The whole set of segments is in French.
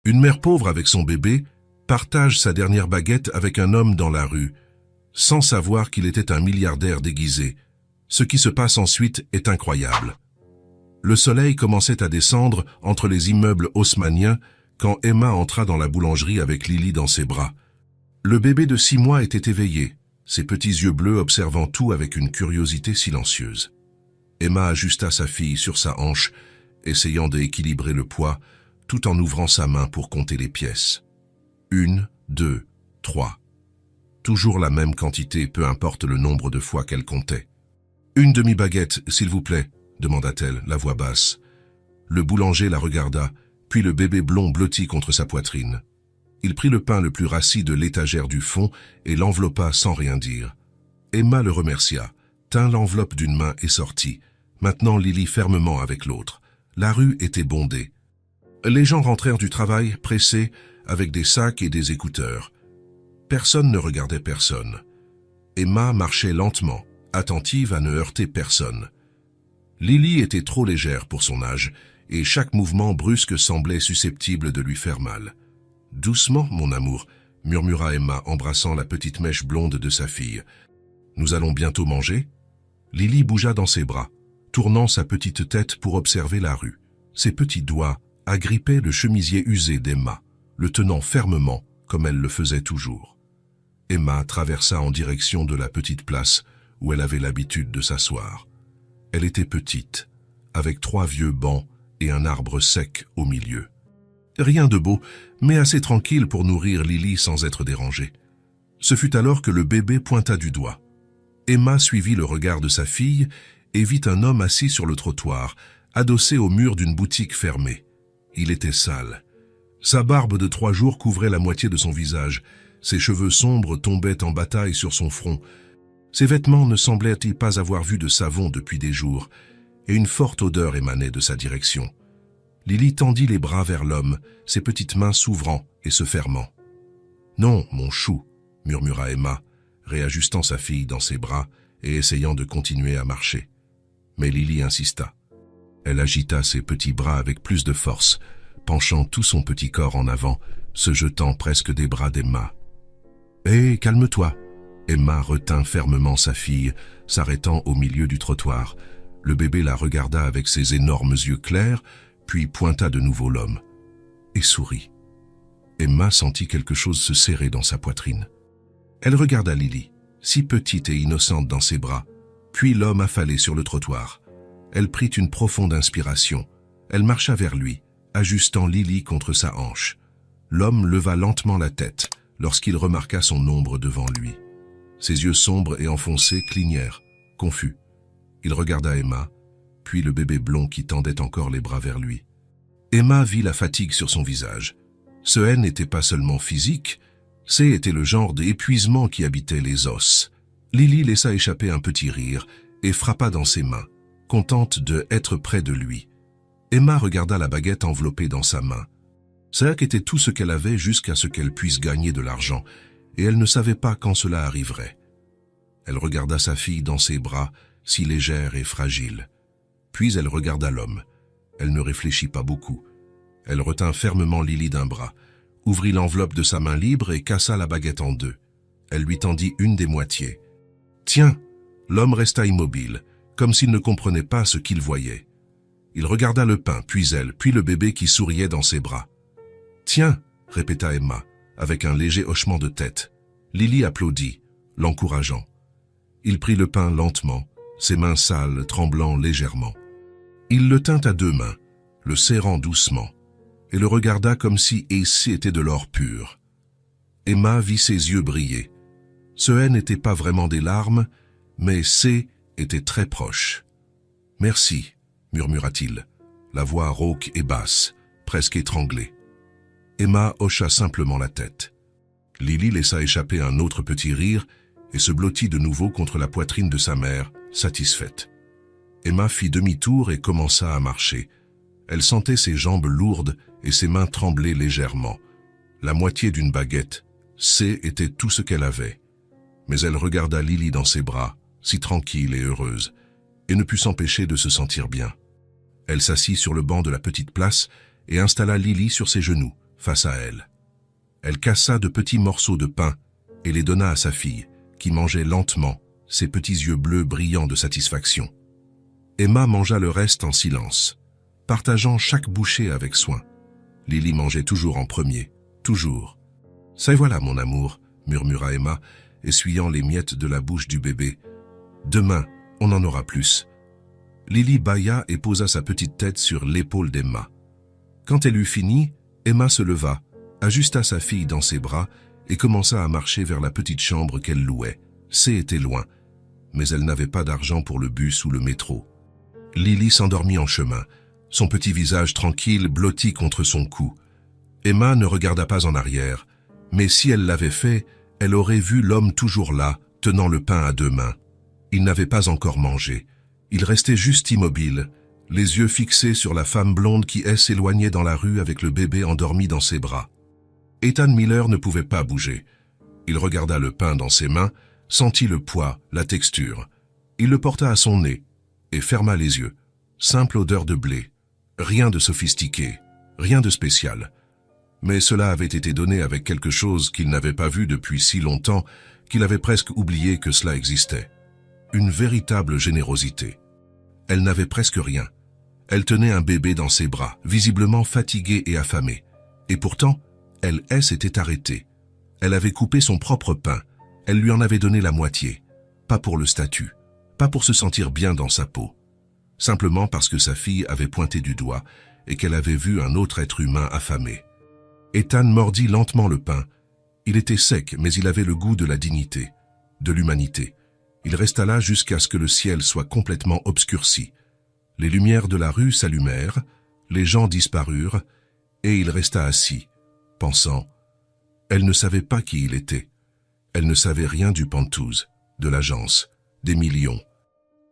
Une mère pauvre avec son bébé partage sa dernière baguette avec un homme dans la rue, sans savoir qu'il était un milliardaire déguisé. Ce qui se passe ensuite est incroyable. Le soleil commençait à descendre entre les immeubles haussmanniens quand Emma entra dans la boulangerie avec Lily dans ses bras. Le bébé de 6 mois était éveillé, ses petits yeux bleus observant tout avec une curiosité silencieuse. Emma ajusta sa fille sur sa hanche, essayant d'équilibrer le poids, tout en ouvrant sa main pour compter les pièces. 1, 2, 3. Toujours la même quantité, peu importe le nombre de fois qu'elle comptait. « Une demi-baguette, s'il vous plaît », demanda-t-elle, la voix basse. Le boulanger la regarda, puis le bébé blond blottit contre sa poitrine. Il prit le pain le plus rassis de l'étagère du fond et l'enveloppa sans rien dire. Emma le remercia, tint l'enveloppe d'une main et sortit, maintenant Lily fermement avec l'autre. La rue était bondée. Les gens rentrèrent du travail, pressés, avec des sacs et des écouteurs. Personne ne regardait personne. Emma marchait lentement, attentive à ne heurter personne. Lily était trop légère pour son âge, et chaque mouvement brusque semblait susceptible de lui faire mal. « Doucement, mon amour », murmura Emma, embrassant la petite mèche blonde de sa fille. « Nous allons bientôt manger ?» Lily bougea dans ses bras, tournant sa petite tête pour observer la rue. Ses petits doigts agrippaient le chemisier usé d'Emma, le tenant fermement, comme elle le faisait toujours. Emma traversa en direction de la petite place où elle avait l'habitude de s'asseoir. Elle était petite, avec 3 vieux bancs et un arbre sec au milieu. Rien de beau, mais assez tranquille pour nourrir Lily sans être dérangée. Ce fut alors que le bébé pointa du doigt. Emma suivit le regard de sa fille et vit un homme assis sur le trottoir, adossé au mur d'une boutique fermée. Il était sale. Sa barbe de 3 jours couvrait la moitié de son visage. Ses cheveux sombres tombaient en bataille sur son front. Ses vêtements ne semblaient-ils pas avoir vu de savon depuis des jours, et une forte odeur émanait de sa direction. Lily tendit les bras vers l'homme, ses petites mains s'ouvrant et se fermant. « Non, mon chou », murmura Emma, réajustant sa fille dans ses bras et essayant de continuer à marcher. Mais Lily insista. Elle agita ses petits bras avec plus de force, penchant tout son petit corps en avant, se jetant presque des bras d'Emma. « Hé, calme-toi !» Emma retint fermement sa fille, s'arrêtant au milieu du trottoir. Le bébé la regarda avec ses énormes yeux clairs, puis pointa de nouveau l'homme, et sourit. Emma sentit quelque chose se serrer dans sa poitrine. Elle regarda Lily, si petite et innocente dans ses bras, puis l'homme affalé sur le trottoir. Elle prit une profonde inspiration. Elle marcha vers lui, ajustant Lily contre sa hanche. L'homme leva lentement la tête lorsqu'il remarqua son ombre devant lui. Ses yeux sombres et enfoncés clignèrent, confus. Il regarda Emma, puis le bébé blond qui tendait encore les bras vers lui. Emma vit la fatigue sur son visage. Ce haine n'était pas seulement physique, c'était le genre d'épuisement qui habitait les os. Lily laissa échapper un petit rire et frappa dans ses mains, contente d'être près de lui. Emma regarda la baguette enveloppée dans sa main. Ça était tout ce qu'elle avait jusqu'à ce qu'elle puisse gagner de l'argent, et elle ne savait pas quand cela arriverait. Elle regarda sa fille dans ses bras, si légère et fragile. Puis elle regarda l'homme. Elle ne réfléchit pas beaucoup. Elle retint fermement Lily d'un bras, ouvrit l'enveloppe de sa main libre et cassa la baguette en 2. Elle lui tendit une des moitiés. « Tiens !» L'homme resta immobile, comme s'il ne comprenait pas ce qu'il voyait. Il regarda le pain, puis elle, puis le bébé qui souriait dans ses bras. « Tiens !» répéta Emma, avec un léger hochement de tête. Lily applaudit, l'encourageant. Il prit le pain lentement, ses mains sales tremblant légèrement. Il le tint à 2 mains, le serrant doucement, et le regarda comme si C était de l'or pur. Emma vit ses yeux briller. Ce N n'était pas vraiment des larmes, mais C était très proche. « Merci », murmura-t-il, la voix rauque et basse, presque étranglée. Emma hocha simplement la tête. Lily laissa échapper un autre petit rire et se blottit de nouveau contre la poitrine de sa mère, satisfaite. Emma fit demi-tour et commença à marcher. Elle sentait ses jambes lourdes et ses mains trembler légèrement. La moitié d'une baguette, C était tout ce qu'elle avait. Mais elle regarda Lily dans ses bras, si tranquille et heureuse, et ne put s'empêcher de se sentir bien. Elle s'assit sur le banc de la petite place et installa Lily sur ses genoux, face à elle. Elle cassa de petits morceaux de pain et les donna à sa fille, qui mangeait lentement, ses petits yeux bleus brillants de satisfaction. Emma mangea le reste en silence, partageant chaque bouchée avec soin. Lily mangeait toujours en premier, toujours. « Ça y voilà, mon amour », murmura Emma, essuyant les miettes de la bouche du bébé. « Demain, on en aura plus. » Lily bâilla et posa sa petite tête sur l'épaule d'Emma. Quand elle eut fini, Emma se leva, ajusta sa fille dans ses bras et commença à marcher vers la petite chambre qu'elle louait. C était loin, mais elle n'avait pas d'argent pour le bus ou le métro. Lily s'endormit en chemin, son petit visage tranquille blotti contre son cou. Emma ne regarda pas en arrière, mais si elle l'avait fait, elle aurait vu l'homme toujours là, tenant le pain à deux mains. Il n'avait pas encore mangé. Il restait juste immobile, les yeux fixés sur la femme blonde qui s'éloignait dans la rue avec le bébé endormi dans ses bras. Ethan Miller ne pouvait pas bouger. Il regarda le pain dans ses mains, sentit le poids, la texture. Il le porta à son nez et ferma les yeux. Simple odeur de blé. Rien de sophistiqué, rien de spécial. Mais cela avait été donné avec quelque chose qu'il n'avait pas vu depuis si longtemps qu'il avait presque oublié que cela existait. Une véritable générosité. Elle n'avait presque rien. Elle tenait un bébé dans ses bras, visiblement fatiguée et affamée. Et pourtant, elle s'était arrêtée. Elle avait coupé son propre pain. Elle lui en avait donné la moitié. Pas pour le statut, pas pour se sentir bien dans sa peau. Simplement parce que sa fille avait pointé du doigt et qu'elle avait vu un autre être humain affamé. Ethan mordit lentement le pain. Il était sec, mais il avait le goût de la dignité, de l'humanité. Il resta là jusqu'à ce que le ciel soit complètement obscurci. Les lumières de la rue s'allumèrent, les gens disparurent, et il resta assis, pensant. Elle ne savait pas qui il était. Elle ne savait rien du Pantouse, de l'agence, des millions.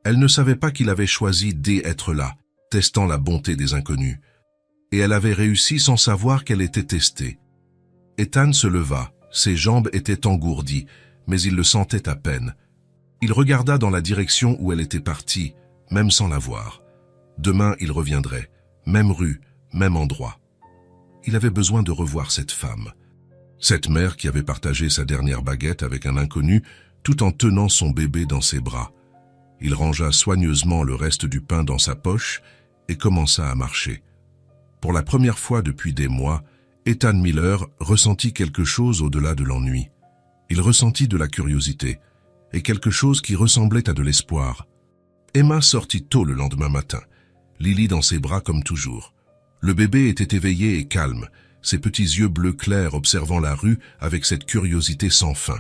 Elle ne savait pas qu'il avait choisi d'être là, testant la bonté des inconnus. Et elle avait réussi sans savoir qu'elle était testée. Ethan se leva, ses jambes étaient engourdies, mais il le sentait à peine. Il regarda dans la direction où elle était partie, même sans la voir. Demain, il reviendrait, même rue, même endroit. Il avait besoin de revoir cette femme. Cette mère qui avait partagé sa dernière baguette avec un inconnu tout en tenant son bébé dans ses bras. Il rangea soigneusement le reste du pain dans sa poche et commença à marcher. Pour la première fois depuis des mois, Ethan Miller ressentit quelque chose au-delà de l'ennui. Il ressentit de la curiosité et quelque chose qui ressemblait à de l'espoir. Emma sortit tôt le lendemain matin, Lily dans ses bras comme toujours. Le bébé était éveillé et calme, ses petits yeux bleus clairs observant la rue avec cette curiosité sans fin.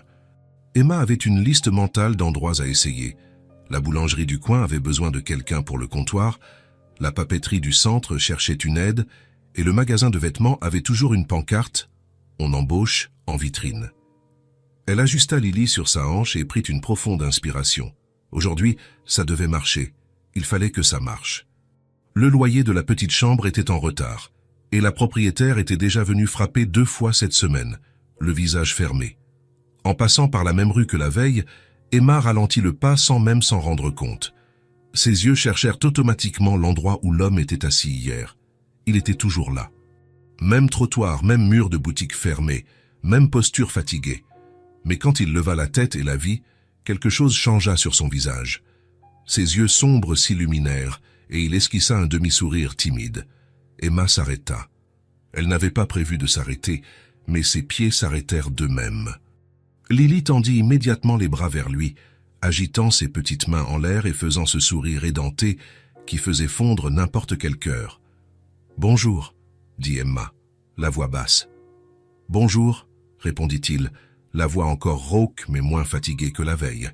Emma avait une liste mentale d'endroits à essayer. La boulangerie du coin avait besoin de quelqu'un pour le comptoir, la papeterie du centre cherchait une aide et le magasin de vêtements avait toujours une pancarte « On embauche » en vitrine. Elle ajusta Lily sur sa hanche et prit une profonde inspiration. Aujourd'hui, ça devait marcher. Il fallait que ça marche. Le loyer de la petite chambre était en retard et la propriétaire était déjà venue frapper 2 fois cette semaine, le visage fermé. En passant par la même rue que la veille, Emma ralentit le pas sans même s'en rendre compte. Ses yeux cherchèrent automatiquement l'endroit où l'homme était assis hier. Il était toujours là. Même trottoir, même mur de boutique fermé, même posture fatiguée. Mais quand il leva la tête et la vit, quelque chose changea sur son visage. Ses yeux sombres s'illuminèrent et il esquissa un demi-sourire timide. Emma s'arrêta. Elle n'avait pas prévu de s'arrêter, mais ses pieds s'arrêtèrent d'eux-mêmes. Lily tendit immédiatement les bras vers lui, agitant ses petites mains en l'air et faisant ce sourire édenté qui faisait fondre n'importe quel cœur. « Bonjour », dit Emma, la voix basse. « Bonjour », répondit-il, la voix encore rauque mais moins fatiguée que la veille.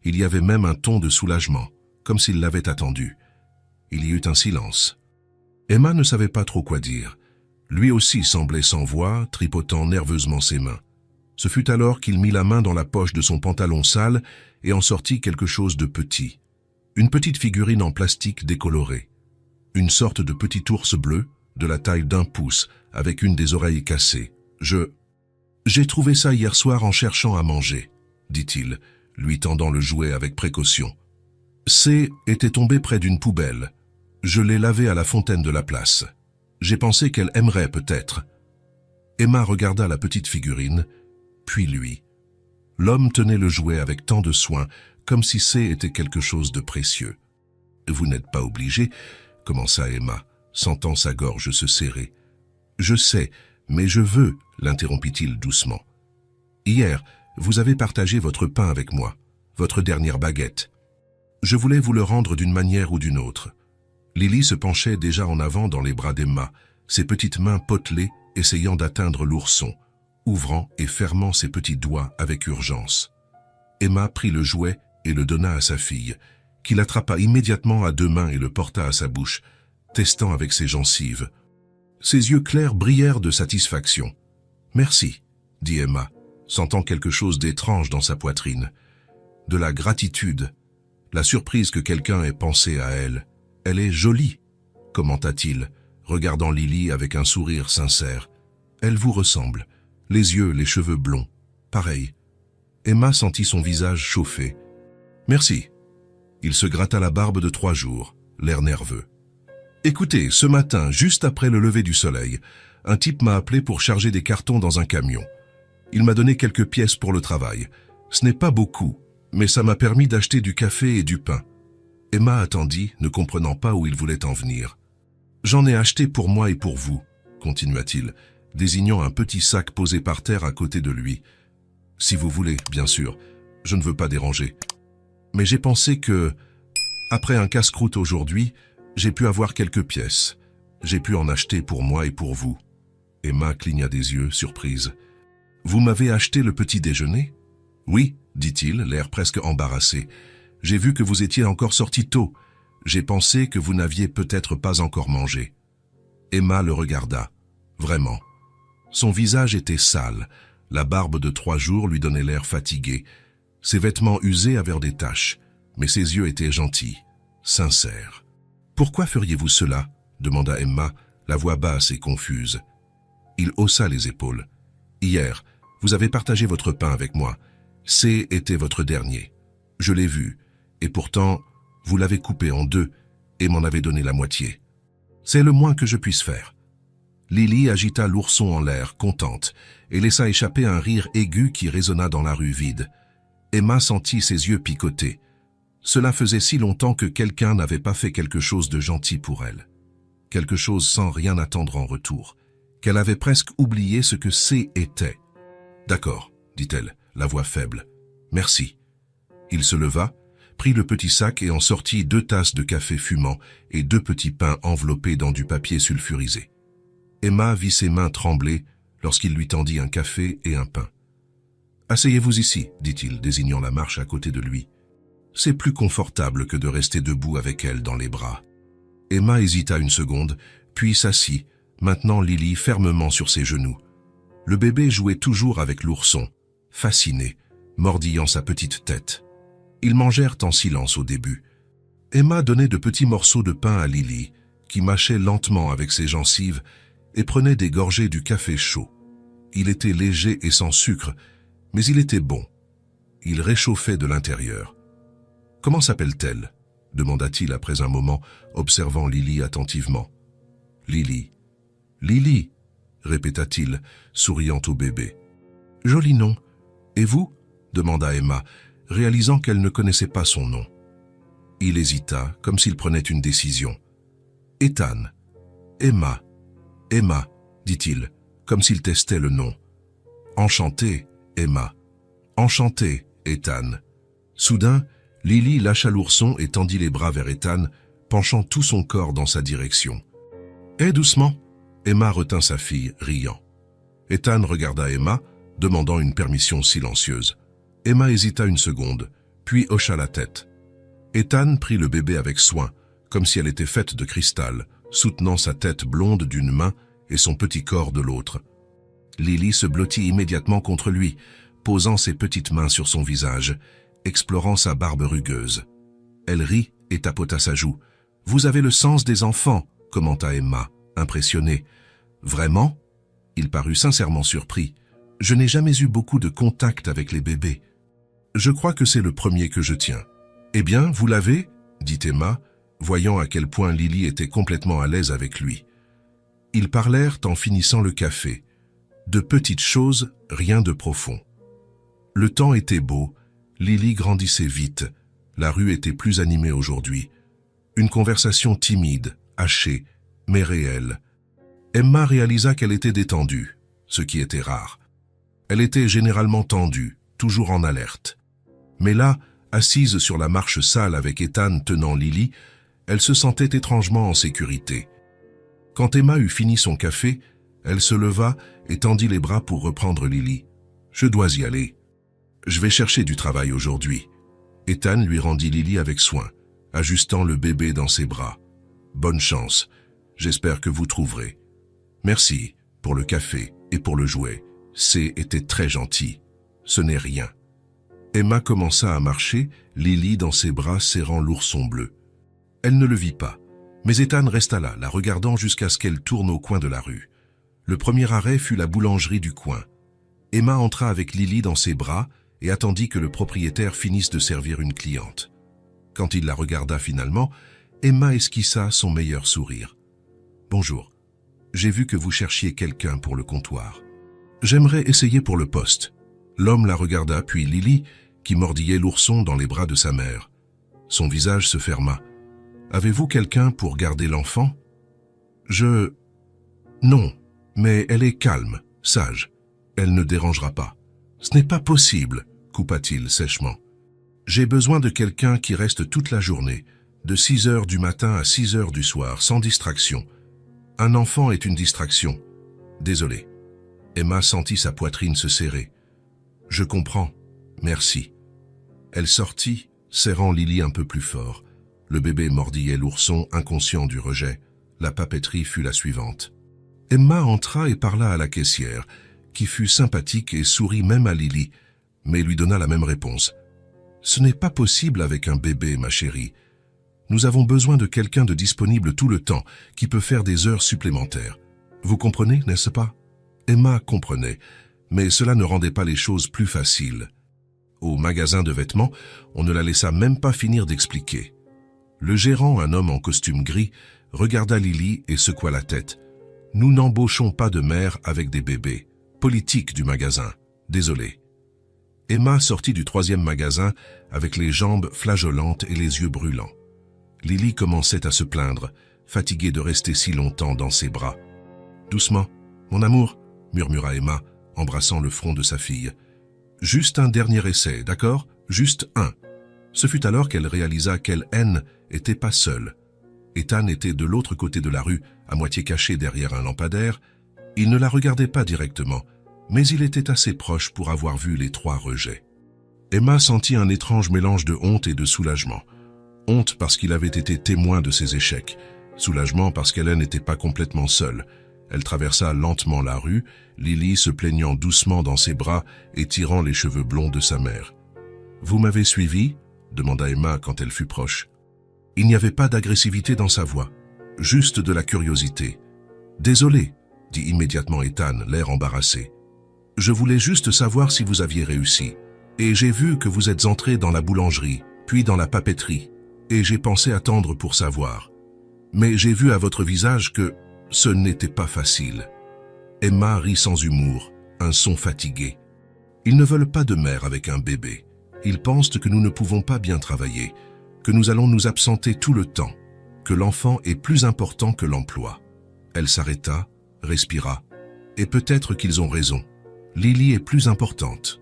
Il y avait même un ton de soulagement, comme s'il l'avait attendu. Il y eut un silence. Emma ne savait pas trop quoi dire. Lui aussi semblait sans voix, tripotant nerveusement ses mains. Ce fut alors qu'il mit la main dans la poche de son pantalon sale et en sortit quelque chose de petit. Une petite figurine en plastique décolorée. Une sorte de petit ours bleu, de la taille d'1 pouce, avec une des oreilles cassées. J'ai trouvé ça hier soir en cherchant à manger, dit-il, lui tendant le jouet avec précaution. C était tombé près d'une poubelle. Je l'ai lavé à la fontaine de la place. J'ai pensé qu'elle aimerait peut-être. Emma regarda la petite figurine, puis lui. L'homme tenait le jouet avec tant de soin, comme si c'était quelque chose de précieux. « Vous n'êtes pas obligé, » commença Emma, sentant sa gorge se serrer. « Je sais, mais je veux, » l'interrompit-il doucement. « Hier, vous avez partagé votre pain avec moi, votre dernière baguette. Je voulais vous le rendre d'une manière ou d'une autre. » Lily se penchait déjà en avant dans les bras d'Emma, ses petites mains potelées essayant d'atteindre l'ourson, ouvrant et fermant ses petits doigts avec urgence. Emma prit le jouet et le donna à sa fille, qui l'attrapa immédiatement à deux mains et le porta à sa bouche, testant avec ses gencives. Ses yeux clairs brillèrent de satisfaction. « Merci, » dit Emma, sentant quelque chose d'étrange dans sa poitrine. De la gratitude, la surprise que quelqu'un ait pensé à elle. « Elle est jolie, » commenta-t-il, regardant Lily avec un sourire sincère. « Elle vous ressemble, les yeux, les cheveux blonds, pareil. » Emma sentit son visage chauffer. « Merci. » Il se gratta la barbe de 3 jours, l'air nerveux. « Écoutez, ce matin, juste après le lever du soleil, un type m'a appelé pour charger des cartons dans un camion. Il m'a donné quelques pièces pour le travail. Ce n'est pas beaucoup, mais ça m'a permis d'acheter du café et du pain. » Emma attendit, ne comprenant pas où il voulait en venir. « J'en ai acheté pour moi et pour vous, » continua-t-il, désignant un petit sac posé par terre à côté de lui. « Si vous voulez, bien sûr, je ne veux pas déranger. Mais j'ai pensé que, après un casse-croûte aujourd'hui, j'ai pu avoir quelques pièces. J'ai pu en acheter pour moi et pour vous. » Emma cligna des yeux, surprise. « Vous m'avez acheté le petit déjeuner ?»« Oui, » dit-il, l'air presque embarrassé. « J'ai vu que vous étiez encore sorti tôt. J'ai pensé que vous n'aviez peut-être pas encore mangé. » Emma le regarda. Vraiment. Son visage était sale. La barbe de 3 jours lui donnait l'air fatigué. Ses vêtements usés avaient des taches, mais ses yeux étaient gentils, sincères. « Pourquoi feriez-vous cela ?» demanda Emma, la voix basse et confuse. Il haussa les épaules. « Hier, vous avez partagé votre pain avec moi. Était votre dernier. Je l'ai vu, et pourtant, vous l'avez coupé en 2 et m'en avez donné la moitié. C'est le moins que je puisse faire. » Lily agita l'ourson en l'air, contente, et laissa échapper un rire aigu qui résonna dans la rue vide. Emma sentit ses yeux picoter. Cela faisait si longtemps que quelqu'un n'avait pas fait quelque chose de gentil pour elle. Quelque chose sans rien attendre en retour, qu'elle avait presque oublié ce que était. « D'accord, » dit-elle, la voix faible. « Merci. » Il se leva, prit le petit sac et en sortit 2 tasses de café fumant et 2 petits pains enveloppés dans du papier sulfurisé. Emma vit ses mains trembler lorsqu'il lui tendit un café et un pain. « Asseyez-vous ici, » dit-il, désignant la marche à côté de lui. « C'est plus confortable que de rester debout avec elle dans les bras. » Emma hésita une seconde, puis s'assit, maintenant Lily fermement sur ses genoux. Le bébé jouait toujours avec l'ourson, fasciné, mordillant sa petite tête. Ils mangèrent en silence au début. Emma donnait de petits morceaux de pain à Lily, qui mâchait lentement avec ses gencives et prenait des gorgées du café chaud. Il était léger et sans sucre, mais il était bon. Il réchauffait de l'intérieur. « Comment s'appelle-t-elle » demanda-t-il après un moment, observant Lily attentivement. « Lily. »« Lily » répéta-t-il, souriant au bébé. « Joli nom. Et vous » demanda Emma, réalisant qu'elle ne connaissait pas son nom. Il hésita, comme s'il prenait une décision. « Ethan. »« Emma. »« Emma, » dit-il, comme s'il testait le nom. « Enchanté, Emma. »« Enchanté, Ethan. » Soudain, Lily lâcha l'ourson et tendit les bras vers Ethan, penchant tout son corps dans sa direction. « Eh, doucement !» Emma retint sa fille, riant. Ethan regarda Emma, demandant une permission silencieuse. Emma hésita une seconde, puis hocha la tête. Ethan prit le bébé avec soin, comme si elle était faite de cristal, soutenant sa tête blonde d'une main et son petit corps de l'autre. Lily se blottit immédiatement contre lui, posant ses petites mains sur son visage, explorant sa barbe rugueuse. Elle rit et tapota sa joue. « Vous avez le sens des enfants » commenta Emma, impressionnée. « Vraiment ?» Il parut sincèrement surpris. « Je n'ai jamais eu beaucoup de contact avec les bébés. Je crois que c'est le premier que je tiens. »« Eh bien, vous l'avez ?» dit Emma, voyant à quel point Lily était complètement à l'aise avec lui. Ils parlèrent en finissant le café. De petites choses, rien de profond. Le temps était beau, Lily grandissait vite, la rue était plus animée aujourd'hui. Une conversation timide, hachée, mais réelle. Emma réalisa qu'elle était détendue, ce qui était rare. Elle était généralement tendue, toujours en alerte. Mais là, assise sur la marche sale avec Ethan tenant Lily, elle se sentait étrangement en sécurité. Quand Emma eut fini son café, elle se leva et tendit les bras pour reprendre Lily. « Je dois y aller. Je vais chercher du travail aujourd'hui. » Ethan lui rendit Lily avec soin, ajustant le bébé dans ses bras. « Bonne chance. J'espère que vous trouverez. »« Merci pour le café et pour le jouet. C était très gentil. Ce n'est rien. » Emma commença à marcher, Lily dans ses bras serrant l'ourson bleu. Elle ne le vit pas, mais Ethan resta là, la regardant jusqu'à ce qu'elle tourne au coin de la rue. Le premier arrêt fut la boulangerie du coin. Emma entra avec Lily dans ses bras et attendit que le propriétaire finisse de servir une cliente. Quand il la regarda finalement, Emma esquissa son meilleur sourire. « Bonjour, j'ai vu que vous cherchiez quelqu'un pour le comptoir. J'aimerais essayer pour le poste. » L'homme la regarda, puis Lily, qui mordillait l'ourson dans les bras de sa mère. Son visage se ferma. « Avez-vous quelqu'un pour garder l'enfant ?»« Non, mais elle est calme, sage. Elle ne dérangera pas. »« Ce n'est pas possible, » coupa-t-il sèchement. « J'ai besoin de quelqu'un qui reste toute la journée, de 6 heures du matin à 6 heures du soir, sans distraction. Un enfant est une distraction. Désolé. » Emma sentit sa poitrine se serrer. « Je comprends. Merci. » Elle sortit, serrant Lily un peu plus fort. Le bébé mordillait l'ourson, inconscient du rejet. La papeterie fut la suivante. Emma entra et parla à la caissière, qui fut sympathique et sourit même à Lily, mais lui donna la même réponse. « Ce n'est pas possible avec un bébé, ma chérie. Nous avons besoin de quelqu'un de disponible tout le temps, qui peut faire des heures supplémentaires. Vous comprenez, n'est-ce pas ?» Emma comprenait, mais cela ne rendait pas les choses plus faciles. Au magasin de vêtements, on ne la laissa même pas finir d'expliquer. Le gérant, un homme en costume gris, regarda Lily et secoua la tête. « Nous n'embauchons pas de mères avec des bébés. Politique du magasin. Désolé. » Emma sortit du 3e magasin avec les jambes flageolantes et les yeux brûlants. Lily commençait à se plaindre, fatiguée de rester si longtemps dans ses bras. « Doucement, mon amour » murmura Emma, embrassant le front de sa fille. « Juste un dernier essai, d'accord? Juste un. » Ce fut alors qu'elle réalisa qu'elle n'était pas seule. Ethan était de l'autre côté de la rue, à moitié caché derrière un lampadaire. Il ne la regardait pas directement, mais il était assez proche pour avoir vu les 3 rejets. Emma sentit un étrange mélange de honte et de soulagement. Honte parce qu'il avait été témoin de ses échecs. Soulagement parce qu'elle n'était pas complètement seule. Elle traversa lentement la rue, Lily se plaignant doucement dans ses bras et tirant les cheveux blonds de sa mère. « Vous m'avez suivi ?» demanda Emma quand elle fut proche. Il n'y avait pas d'agressivité dans sa voix, juste de la curiosité. « Désolé », dit immédiatement Ethan, l'air embarrassé. « Je voulais juste savoir si vous aviez réussi. Et j'ai vu que vous êtes entré dans la boulangerie, puis dans la papeterie, et j'ai pensé attendre pour savoir. Mais j'ai vu à votre visage que ce n'était pas facile. » Emma rit sans humour, un son fatigué. « Ils ne veulent pas de mère avec un bébé. Ils pensent que nous ne pouvons pas bien travailler, que nous allons nous absenter tout le temps, que l'enfant est plus important que l'emploi. » Elle s'arrêta, respira. « Et peut-être qu'ils ont raison. Lily est plus importante. »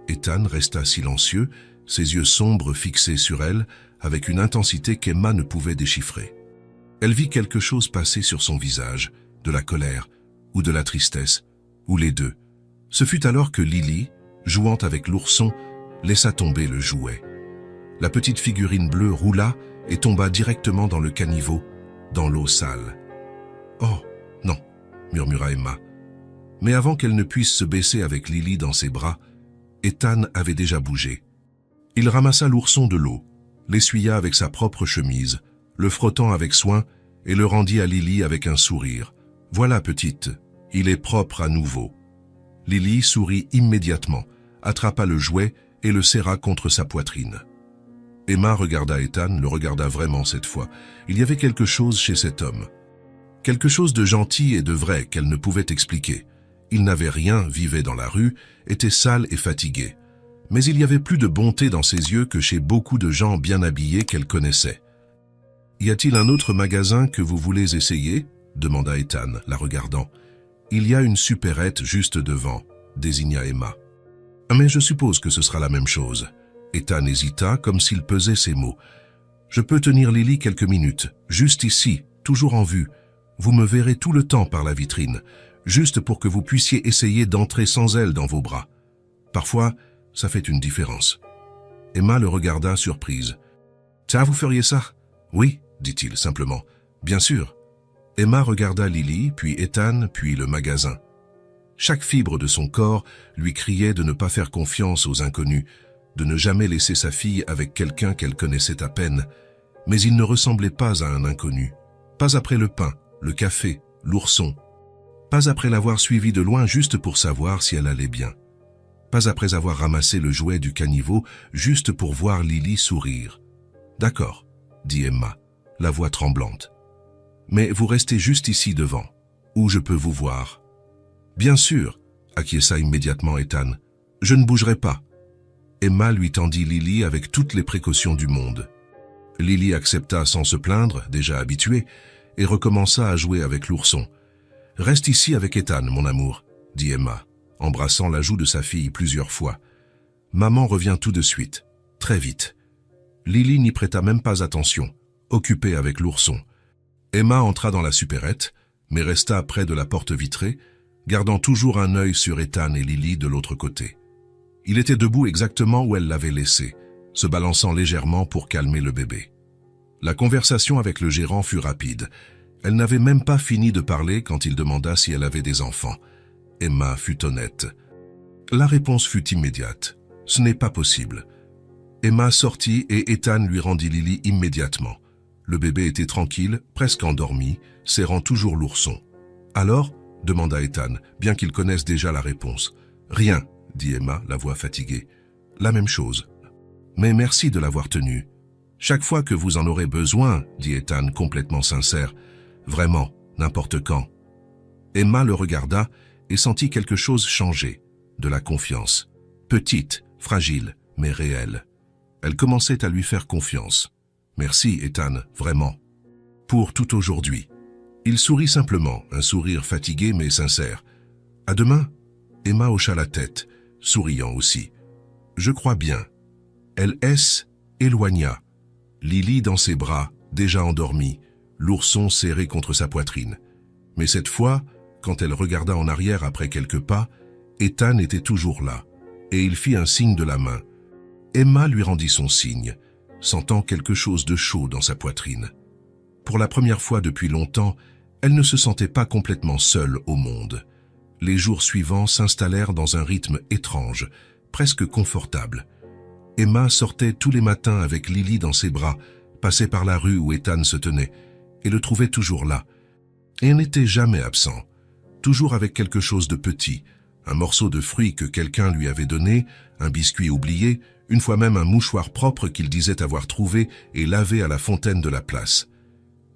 Ethan resta silencieux, ses yeux sombres fixés sur elle, avec une intensité qu'Emma ne pouvait déchiffrer. Elle vit quelque chose passer sur son visage, de la colère, ou de la tristesse, ou les deux. Ce fut alors que Lily, jouant avec l'ourson, laissa tomber le jouet. La petite figurine bleue roula et tomba directement dans le caniveau, dans l'eau sale. « Oh, non !» murmura Emma. Mais avant qu'elle ne puisse se baisser avec Lily dans ses bras, Ethan avait déjà bougé. Il ramassa l'ourson de l'eau, l'essuya avec sa propre chemise, le frottant avec soin et le rendit à Lily avec un sourire. « Voilà, petite, il est propre à nouveau. » Lily sourit immédiatement, attrapa le jouet et le serra contre sa poitrine. Emma regarda Ethan, le regarda vraiment cette fois. Il y avait quelque chose chez cet homme. Quelque chose de gentil et de vrai qu'elle ne pouvait expliquer. Il n'avait rien, vivait dans la rue, était sale et fatigué. Mais il y avait plus de bonté dans ses yeux que chez beaucoup de gens bien habillés qu'elle connaissait. « Y a-t-il un autre magasin que vous voulez essayer ?» demanda Ethan, la regardant. « Il y a une supérette juste devant », désigna Emma. « Mais je suppose que ce sera la même chose. » Ethan hésita comme s'il pesait ses mots. « Je peux tenir Lily quelques minutes, juste ici, toujours en vue. Vous me verrez tout le temps par la vitrine, juste pour que vous puissiez essayer d'entrer sans elle dans vos bras. Parfois, ça fait une différence. » Emma le regarda surprise. « Ça, vous feriez ça ?»« Oui, dit-il simplement. Bien sûr. » Emma regarda Lily, puis Ethan, puis le magasin. Chaque fibre de son corps lui criait de ne pas faire confiance aux inconnus, de ne jamais laisser sa fille avec quelqu'un qu'elle connaissait à peine. Mais il ne ressemblait pas à un inconnu. Pas après le pain, le café, l'ourson. Pas après l'avoir suivi de loin juste pour savoir si elle allait bien. Pas après avoir ramassé le jouet du caniveau juste pour voir Lily sourire. « D'accord, » dit Emma, la voix tremblante. « Mais vous restez juste ici devant, où je peux vous voir. »« Bien sûr, » acquiesça immédiatement Ethan. « Je ne bougerai pas. » Emma lui tendit Lily avec toutes les précautions du monde. Lily accepta sans se plaindre, déjà habituée, et recommença à jouer avec l'ourson. « Reste ici avec Ethan, mon amour, » dit Emma, embrassant la joue de sa fille plusieurs fois. « Maman revient tout de suite, très vite. » Lily n'y prêta même pas attention, occupée avec l'ourson. Emma entra dans la supérette, mais resta près de la porte vitrée, gardant toujours un œil sur Ethan et Lily de l'autre côté. Il était debout exactement où elle l'avait laissé, se balançant légèrement pour calmer le bébé. La conversation avec le gérant fut rapide. Elle n'avait même pas fini de parler quand il demanda si elle avait des enfants. Emma fut honnête. La réponse fut immédiate. « Ce n'est pas possible. » Emma sortit et Ethan lui rendit Lily immédiatement. Le bébé était tranquille, presque endormi, serrant toujours l'ourson. « Alors ?» demanda Ethan, bien qu'il connaisse déjà la réponse. « Rien, » dit Emma, la voix fatiguée. « La même chose. »« Mais merci de l'avoir tenu. »« Chaque fois que vous en aurez besoin, » dit Ethan complètement sincère. « Vraiment, n'importe quand. » Emma le regarda et sentit quelque chose changer, de la confiance. Petite, fragile, mais réelle. Elle commençait à lui faire confiance. « Merci, Ethan, vraiment. » Pour tout aujourd'hui. Il sourit simplement, un sourire fatigué mais sincère. « À demain ?» Emma hocha la tête, souriant aussi. « Je crois bien. » Elle éloigna. Lily dans ses bras, déjà endormie, l'ourson serré contre sa poitrine. Mais cette fois, quand elle regarda en arrière après quelques pas, Ethan était toujours là, et il fit un signe de la main. Emma lui rendit son signe, sentant quelque chose de chaud dans sa poitrine. Pour la première fois depuis longtemps, elle ne se sentait pas complètement seule au monde. Les jours suivants s'installèrent dans un rythme étrange, presque confortable. Emma sortait tous les matins avec Lily dans ses bras, passait par la rue où Ethan se tenait, et le trouvait toujours là. Et n'était jamais absent, toujours avec quelque chose de petit, un morceau de fruit que quelqu'un lui avait donné, un biscuit oublié, une fois même un mouchoir propre qu'il disait avoir trouvé et lavé à la fontaine de la place.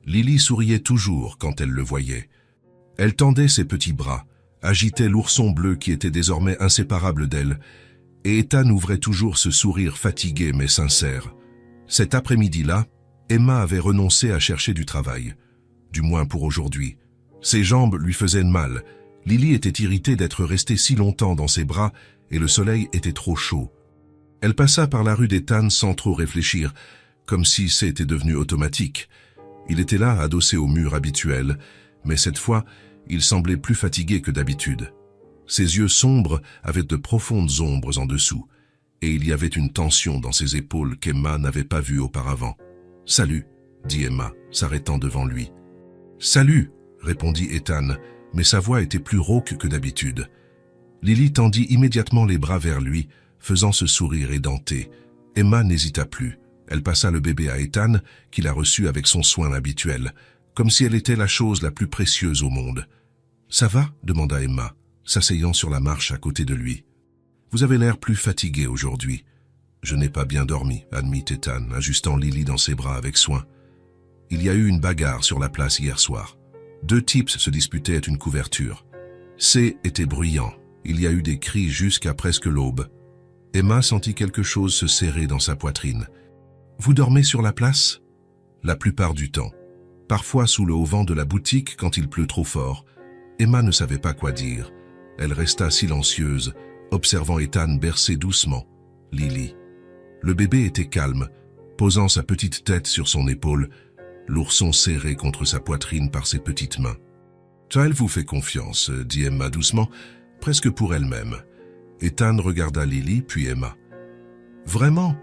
Lily souriait toujours quand elle le voyait. Elle tendait ses petits bras, agitait l'ourson bleu qui était désormais inséparable d'elle, et Ethan ouvrait toujours ce sourire fatigué mais sincère. Cet après-midi-là, Emma avait renoncé à chercher du travail, du moins pour aujourd'hui. Ses jambes lui faisaient mal. Lily était irritée d'être restée si longtemps dans ses bras et le soleil était trop chaud. Elle passa par la rue d'Ethan sans trop réfléchir, comme si c'était devenu automatique. Il était là, adossé au mur habituel, mais cette fois, il semblait plus fatigué que d'habitude. Ses yeux sombres avaient de profondes ombres en dessous, et il y avait une tension dans ses épaules qu'Emma n'avait pas vue auparavant. « Salut » dit Emma, s'arrêtant devant lui. « Salut » répondit Ethan, mais sa voix était plus rauque que d'habitude. Lily tendit immédiatement les bras vers lui, faisant ce sourire édenté. Emma n'hésita plus. Elle passa le bébé à Ethan, qui la reçut avec son soin habituel, comme si elle était la chose la plus précieuse au monde. « Ça va ?» demanda Emma, s'asseyant sur la marche à côté de lui. « Vous avez l'air plus fatigué aujourd'hui. »« Je n'ai pas bien dormi, » admit Ethan, ajustant Lily dans ses bras avec soin. « Il y a eu une bagarre sur la place hier soir. 2 types se disputaient une couverture. C était bruyant. Il y a eu des cris jusqu'à presque l'aube. Emma sentit quelque chose se serrer dans sa poitrine. « Vous dormez sur la place ?» La plupart du temps. Parfois sous le haut-vent de la boutique quand il pleut trop fort. Emma ne savait pas quoi dire. Elle resta silencieuse, observant Ethan bercer doucement Lily. Le bébé était calme, posant sa petite tête sur son épaule, l'ourson serré contre sa poitrine par ses petites mains. « Elle vous fait confiance, » dit Emma doucement, presque pour elle-même. Ethan regarda Lily, puis Emma. « Vraiment ?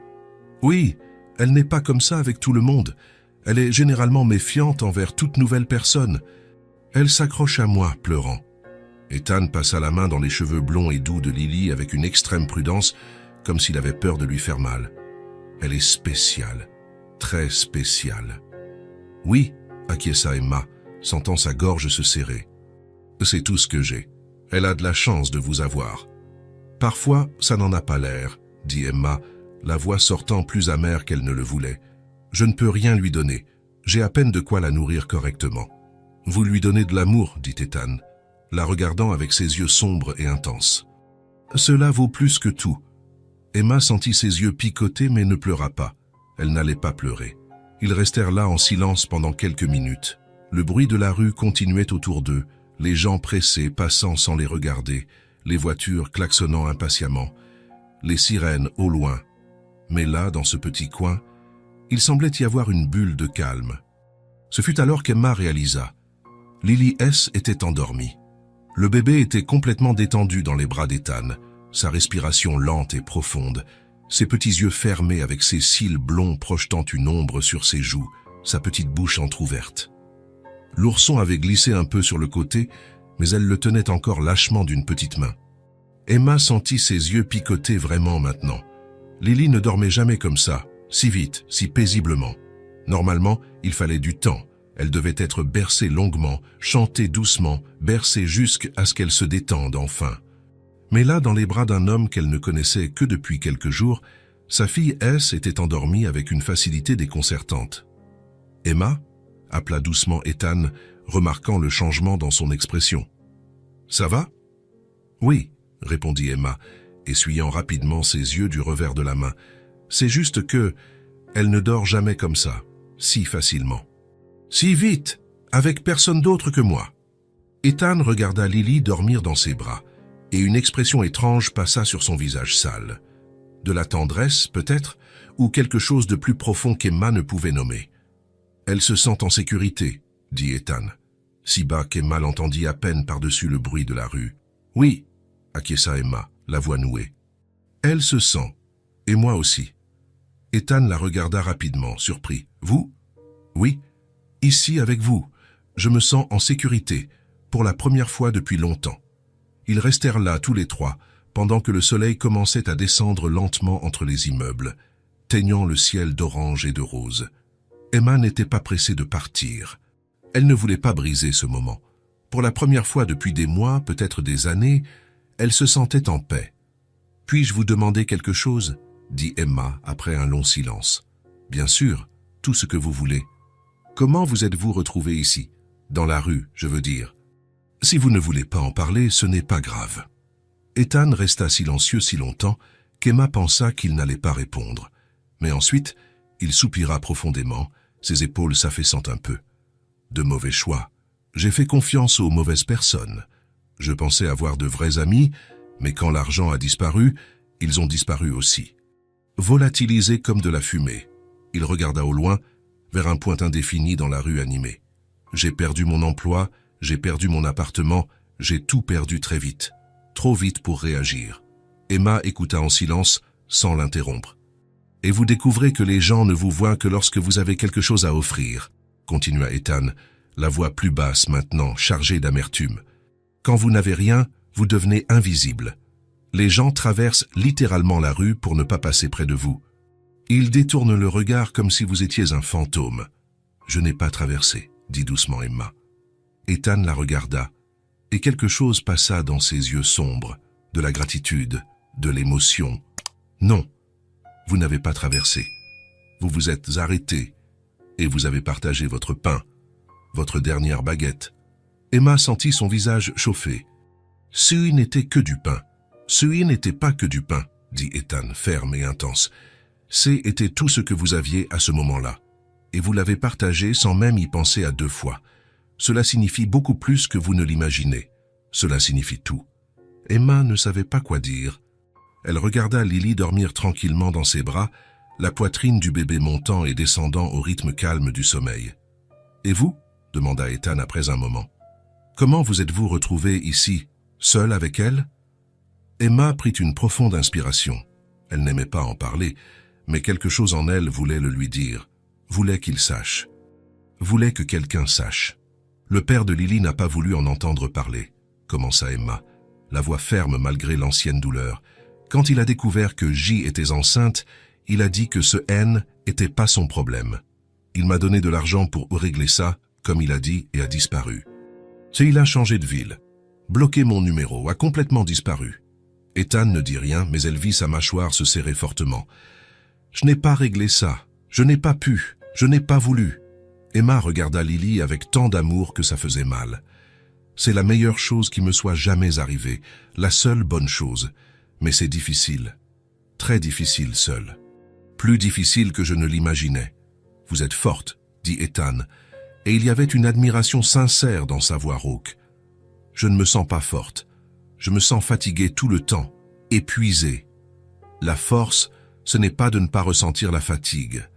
Oui, elle n'est pas comme ça avec tout le monde. Elle est généralement méfiante envers toute nouvelle personne. Elle s'accroche à moi, pleurant. » Ethan passa la main dans les cheveux blonds et doux de Lily avec une extrême prudence, comme s'il avait peur de lui faire mal. « Elle est spéciale, très spéciale. »« Oui, » acquiesça Emma, sentant sa gorge se serrer. « C'est tout ce que j'ai. Elle a de la chance de vous avoir. »« Parfois, ça n'en a pas l'air, » dit Emma, la voix sortant plus amère qu'elle ne le voulait. « Je ne peux rien lui donner. J'ai à peine de quoi la nourrir correctement. »« Vous lui donnez de l'amour, » dit Ethan, la regardant avec ses yeux sombres et intenses. « Cela vaut plus que tout. » Emma sentit ses yeux picoter mais ne pleura pas. Elle n'allait pas pleurer. Ils restèrent là en silence pendant quelques minutes. Le bruit de la rue continuait autour d'eux, les gens pressés passant sans les regarder, les voitures klaxonnant impatiemment, les sirènes au loin. Mais là, dans ce petit coin, il semblait y avoir une bulle de calme. Ce fut alors qu'Emma réalisa. Lily S. était endormie. Le bébé était complètement détendu dans les bras d'Ethan, sa respiration lente et profonde, ses petits yeux fermés avec ses cils blonds projetant une ombre sur ses joues, sa petite bouche entr'ouverte. L'ourson avait glissé un peu sur le côté, mais elle le tenait encore lâchement d'une petite main. Emma sentit ses yeux picoter vraiment maintenant. Lily ne dormait jamais comme ça, si vite, si paisiblement. Normalement, il fallait du temps. Elle devait être bercée longuement, chantée doucement, bercée jusqu'à ce qu'elle se détende enfin. Mais là, dans les bras d'un homme qu'elle ne connaissait que depuis quelques jours, sa fille S était endormie avec une facilité déconcertante. « Emma ?» appela doucement Ethan, remarquant le changement dans son expression. « Ça va ?»« Oui, » répondit Emma, essuyant rapidement ses yeux du revers de la main. « C'est juste que elle ne dort jamais comme ça, si facilement. »« Si vite, avec personne d'autre que moi. » Ethan regarda Lily dormir dans ses bras, et une expression étrange passa sur son visage sale. De la tendresse, peut-être, ou quelque chose de plus profond qu'Emma ne pouvait nommer. « Elle se sent en sécurité, » dit Ethan, si bas qu'Emma l'entendit à peine par-dessus le bruit de la rue. « Oui, » acquiesça Emma, la voix nouée. « Elle se sent, et moi aussi. » Ethan la regarda rapidement, surpris. « Vous ? » ?»« Oui, ici avec vous. Je me sens en sécurité, pour la première fois depuis longtemps. » Ils restèrent là tous les trois, pendant que le soleil commençait à descendre lentement entre les immeubles, teignant le ciel d'orange et de rose. Emma n'était pas pressée de partir. Elle ne voulait pas briser ce moment. Pour la première fois depuis des mois, peut-être des années, elle se sentait en paix. « Puis-je vous demander quelque chose ?» dit Emma après un long silence. « Bien sûr, tout ce que vous voulez. Comment vous êtes-vous retrouvés ici? Dans la rue, je veux dire. Si vous ne voulez pas en parler, ce n'est pas grave. » Ethan resta silencieux si longtemps qu'Emma pensa qu'il n'allait pas répondre. Mais ensuite, il soupira profondément, ses épaules s'affaissant un peu. « De mauvais choix. J'ai fait confiance aux mauvaises personnes. Je pensais avoir de vrais amis, mais quand l'argent a disparu, ils ont disparu aussi. Volatilisés comme de la fumée. » Il regarda au loin, vers un point indéfini dans la rue animée. « J'ai perdu mon emploi, j'ai perdu mon appartement, j'ai tout perdu très vite. Trop vite pour réagir. » Emma écouta en silence, sans l'interrompre. « Et vous découvrez que les gens ne vous voient que lorsque vous avez quelque chose à offrir, » continua Ethan, la voix plus basse maintenant, chargée d'amertume. « Quand vous n'avez rien, vous devenez invisible. Les gens traversent littéralement la rue pour ne pas passer près de vous. Ils détournent le regard comme si vous étiez un fantôme. »« Je n'ai pas traversé, » dit doucement Emma. Ethan la regarda, et quelque chose passa dans ses yeux sombres, de la gratitude, de l'émotion. « Non, vous n'avez pas traversé. Vous vous êtes arrêté, et vous avez partagé votre pain, votre dernière baguette. » Emma sentit son visage chauffer. Ce n'était que du pain. Ce n'était pas que du pain, dit Ethan, ferme et intense. C'était tout ce que vous aviez à ce moment-là. Et vous l'avez partagé sans même y penser à 2 fois. Cela signifie beaucoup plus que vous ne l'imaginez. Cela signifie tout. Emma ne savait pas quoi dire. Elle regarda Lily dormir tranquillement dans ses bras, la poitrine du bébé montant et descendant au rythme calme du sommeil. « Et vous » demanda Ethan après un moment. « Comment vous êtes-vous retrouvée ici, seule avec elle ?» Emma prit une profonde inspiration. Elle n'aimait pas en parler, mais quelque chose en elle voulait le lui dire, voulait qu'il sache, voulait que quelqu'un sache. Le père de Lily n'a pas voulu en entendre parler, commença Emma, la voix ferme malgré l'ancienne douleur. Quand il a découvert que J était enceinte, il a dit que ce N était pas son problème. Il m'a donné de l'argent pour régler ça, comme il a dit, et a disparu. Il a changé de ville, bloqué mon numéro, a complètement disparu. Ethan ne dit rien, mais elle vit sa mâchoire se serrer fortement. Je n'ai pas réglé ça, je n'ai pas pu, je n'ai pas voulu. Emma regarda Lily avec tant d'amour que ça faisait mal. C'est la meilleure chose qui me soit jamais arrivée, la seule bonne chose. Mais c'est difficile, très difficile seule. Plus difficile que je ne l'imaginais. Vous êtes forte, dit Ethan, et il y avait une admiration sincère dans sa voix rauque. Je ne me sens pas forte. Je me sens fatiguée tout le temps, épuisée. La force, ce n'est pas de ne pas ressentir la fatigue.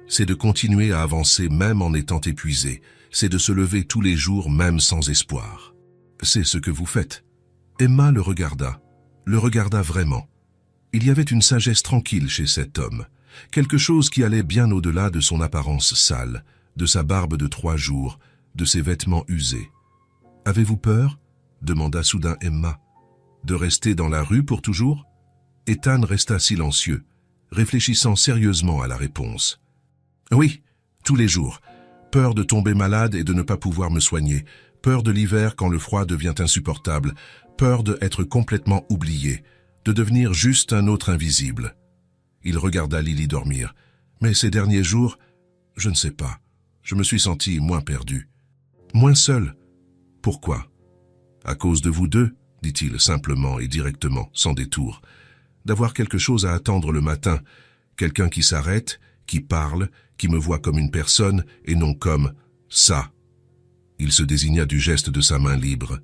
C'est de continuer à avancer même en étant épuisé. C'est de se lever tous les jours même sans espoir. C'est ce que vous faites. Emma le regarda vraiment. Il y avait une sagesse tranquille chez cet homme, quelque chose qui allait bien au-delà de son apparence sale, de sa barbe de 3 jours, de ses vêtements usés. « Avez-vous peur ?» demanda soudain Emma. « De rester dans la rue pour toujours ?» Ethan resta silencieux, réfléchissant sérieusement à la réponse. « Oui, tous les jours. Peur de tomber malade et de ne pas pouvoir me soigner. Peur de l'hiver quand le froid devient insupportable. Peur d'être complètement oublié, de devenir juste un autre invisible. » Il regarda Lily dormir. « Mais ces derniers jours, je ne sais pas. Je me suis senti moins perdu. Moins seul. Pourquoi ? À cause de vous deux, dit-il simplement et directement, sans détour. D'avoir quelque chose à attendre le matin, quelqu'un qui s'arrête, qui parle, qui me voit comme une personne et non comme ça. Il se désigna du geste de sa main libre.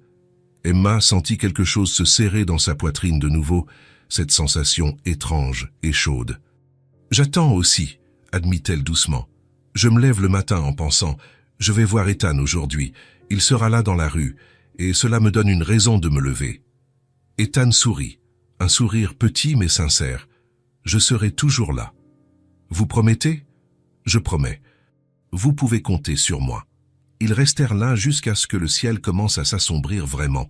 Emma sentit quelque chose se serrer dans sa poitrine de nouveau, cette sensation étrange et chaude. « J'attends aussi, » admit-elle doucement. « Je me lève le matin en pensant, je vais voir Ethan aujourd'hui, il sera là dans la rue, et cela me donne une raison de me lever. » Ethan sourit, un sourire petit mais sincère. « Je serai toujours là. » « Vous promettez ? » ?»« Je promets. Vous pouvez compter sur moi. » Ils restèrent là jusqu'à ce que le ciel commence à s'assombrir vraiment,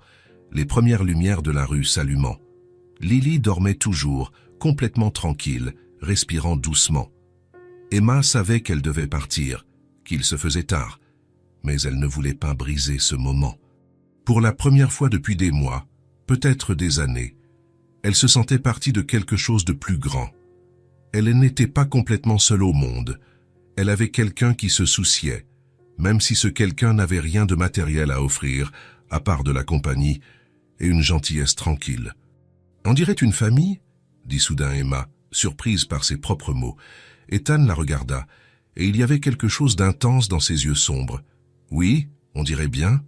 les premières lumières de la rue s'allumant. Lily dormait toujours, complètement tranquille, respirant doucement. Emma savait qu'elle devait partir, qu'il se faisait tard, mais elle ne voulait pas briser ce moment. Pour la première fois depuis des mois, peut-être des années, elle se sentait partie de quelque chose de plus grand. Elle n'était pas complètement seule au monde. Elle avait quelqu'un qui se souciait, même si ce quelqu'un n'avait rien de matériel à offrir, à part de la compagnie et une gentillesse tranquille. « On dirait une famille ?» dit soudain Emma, surprise par ses propres mots. Ethan la regarda, et il y avait quelque chose d'intense dans ses yeux sombres. « Oui, on dirait bien. »«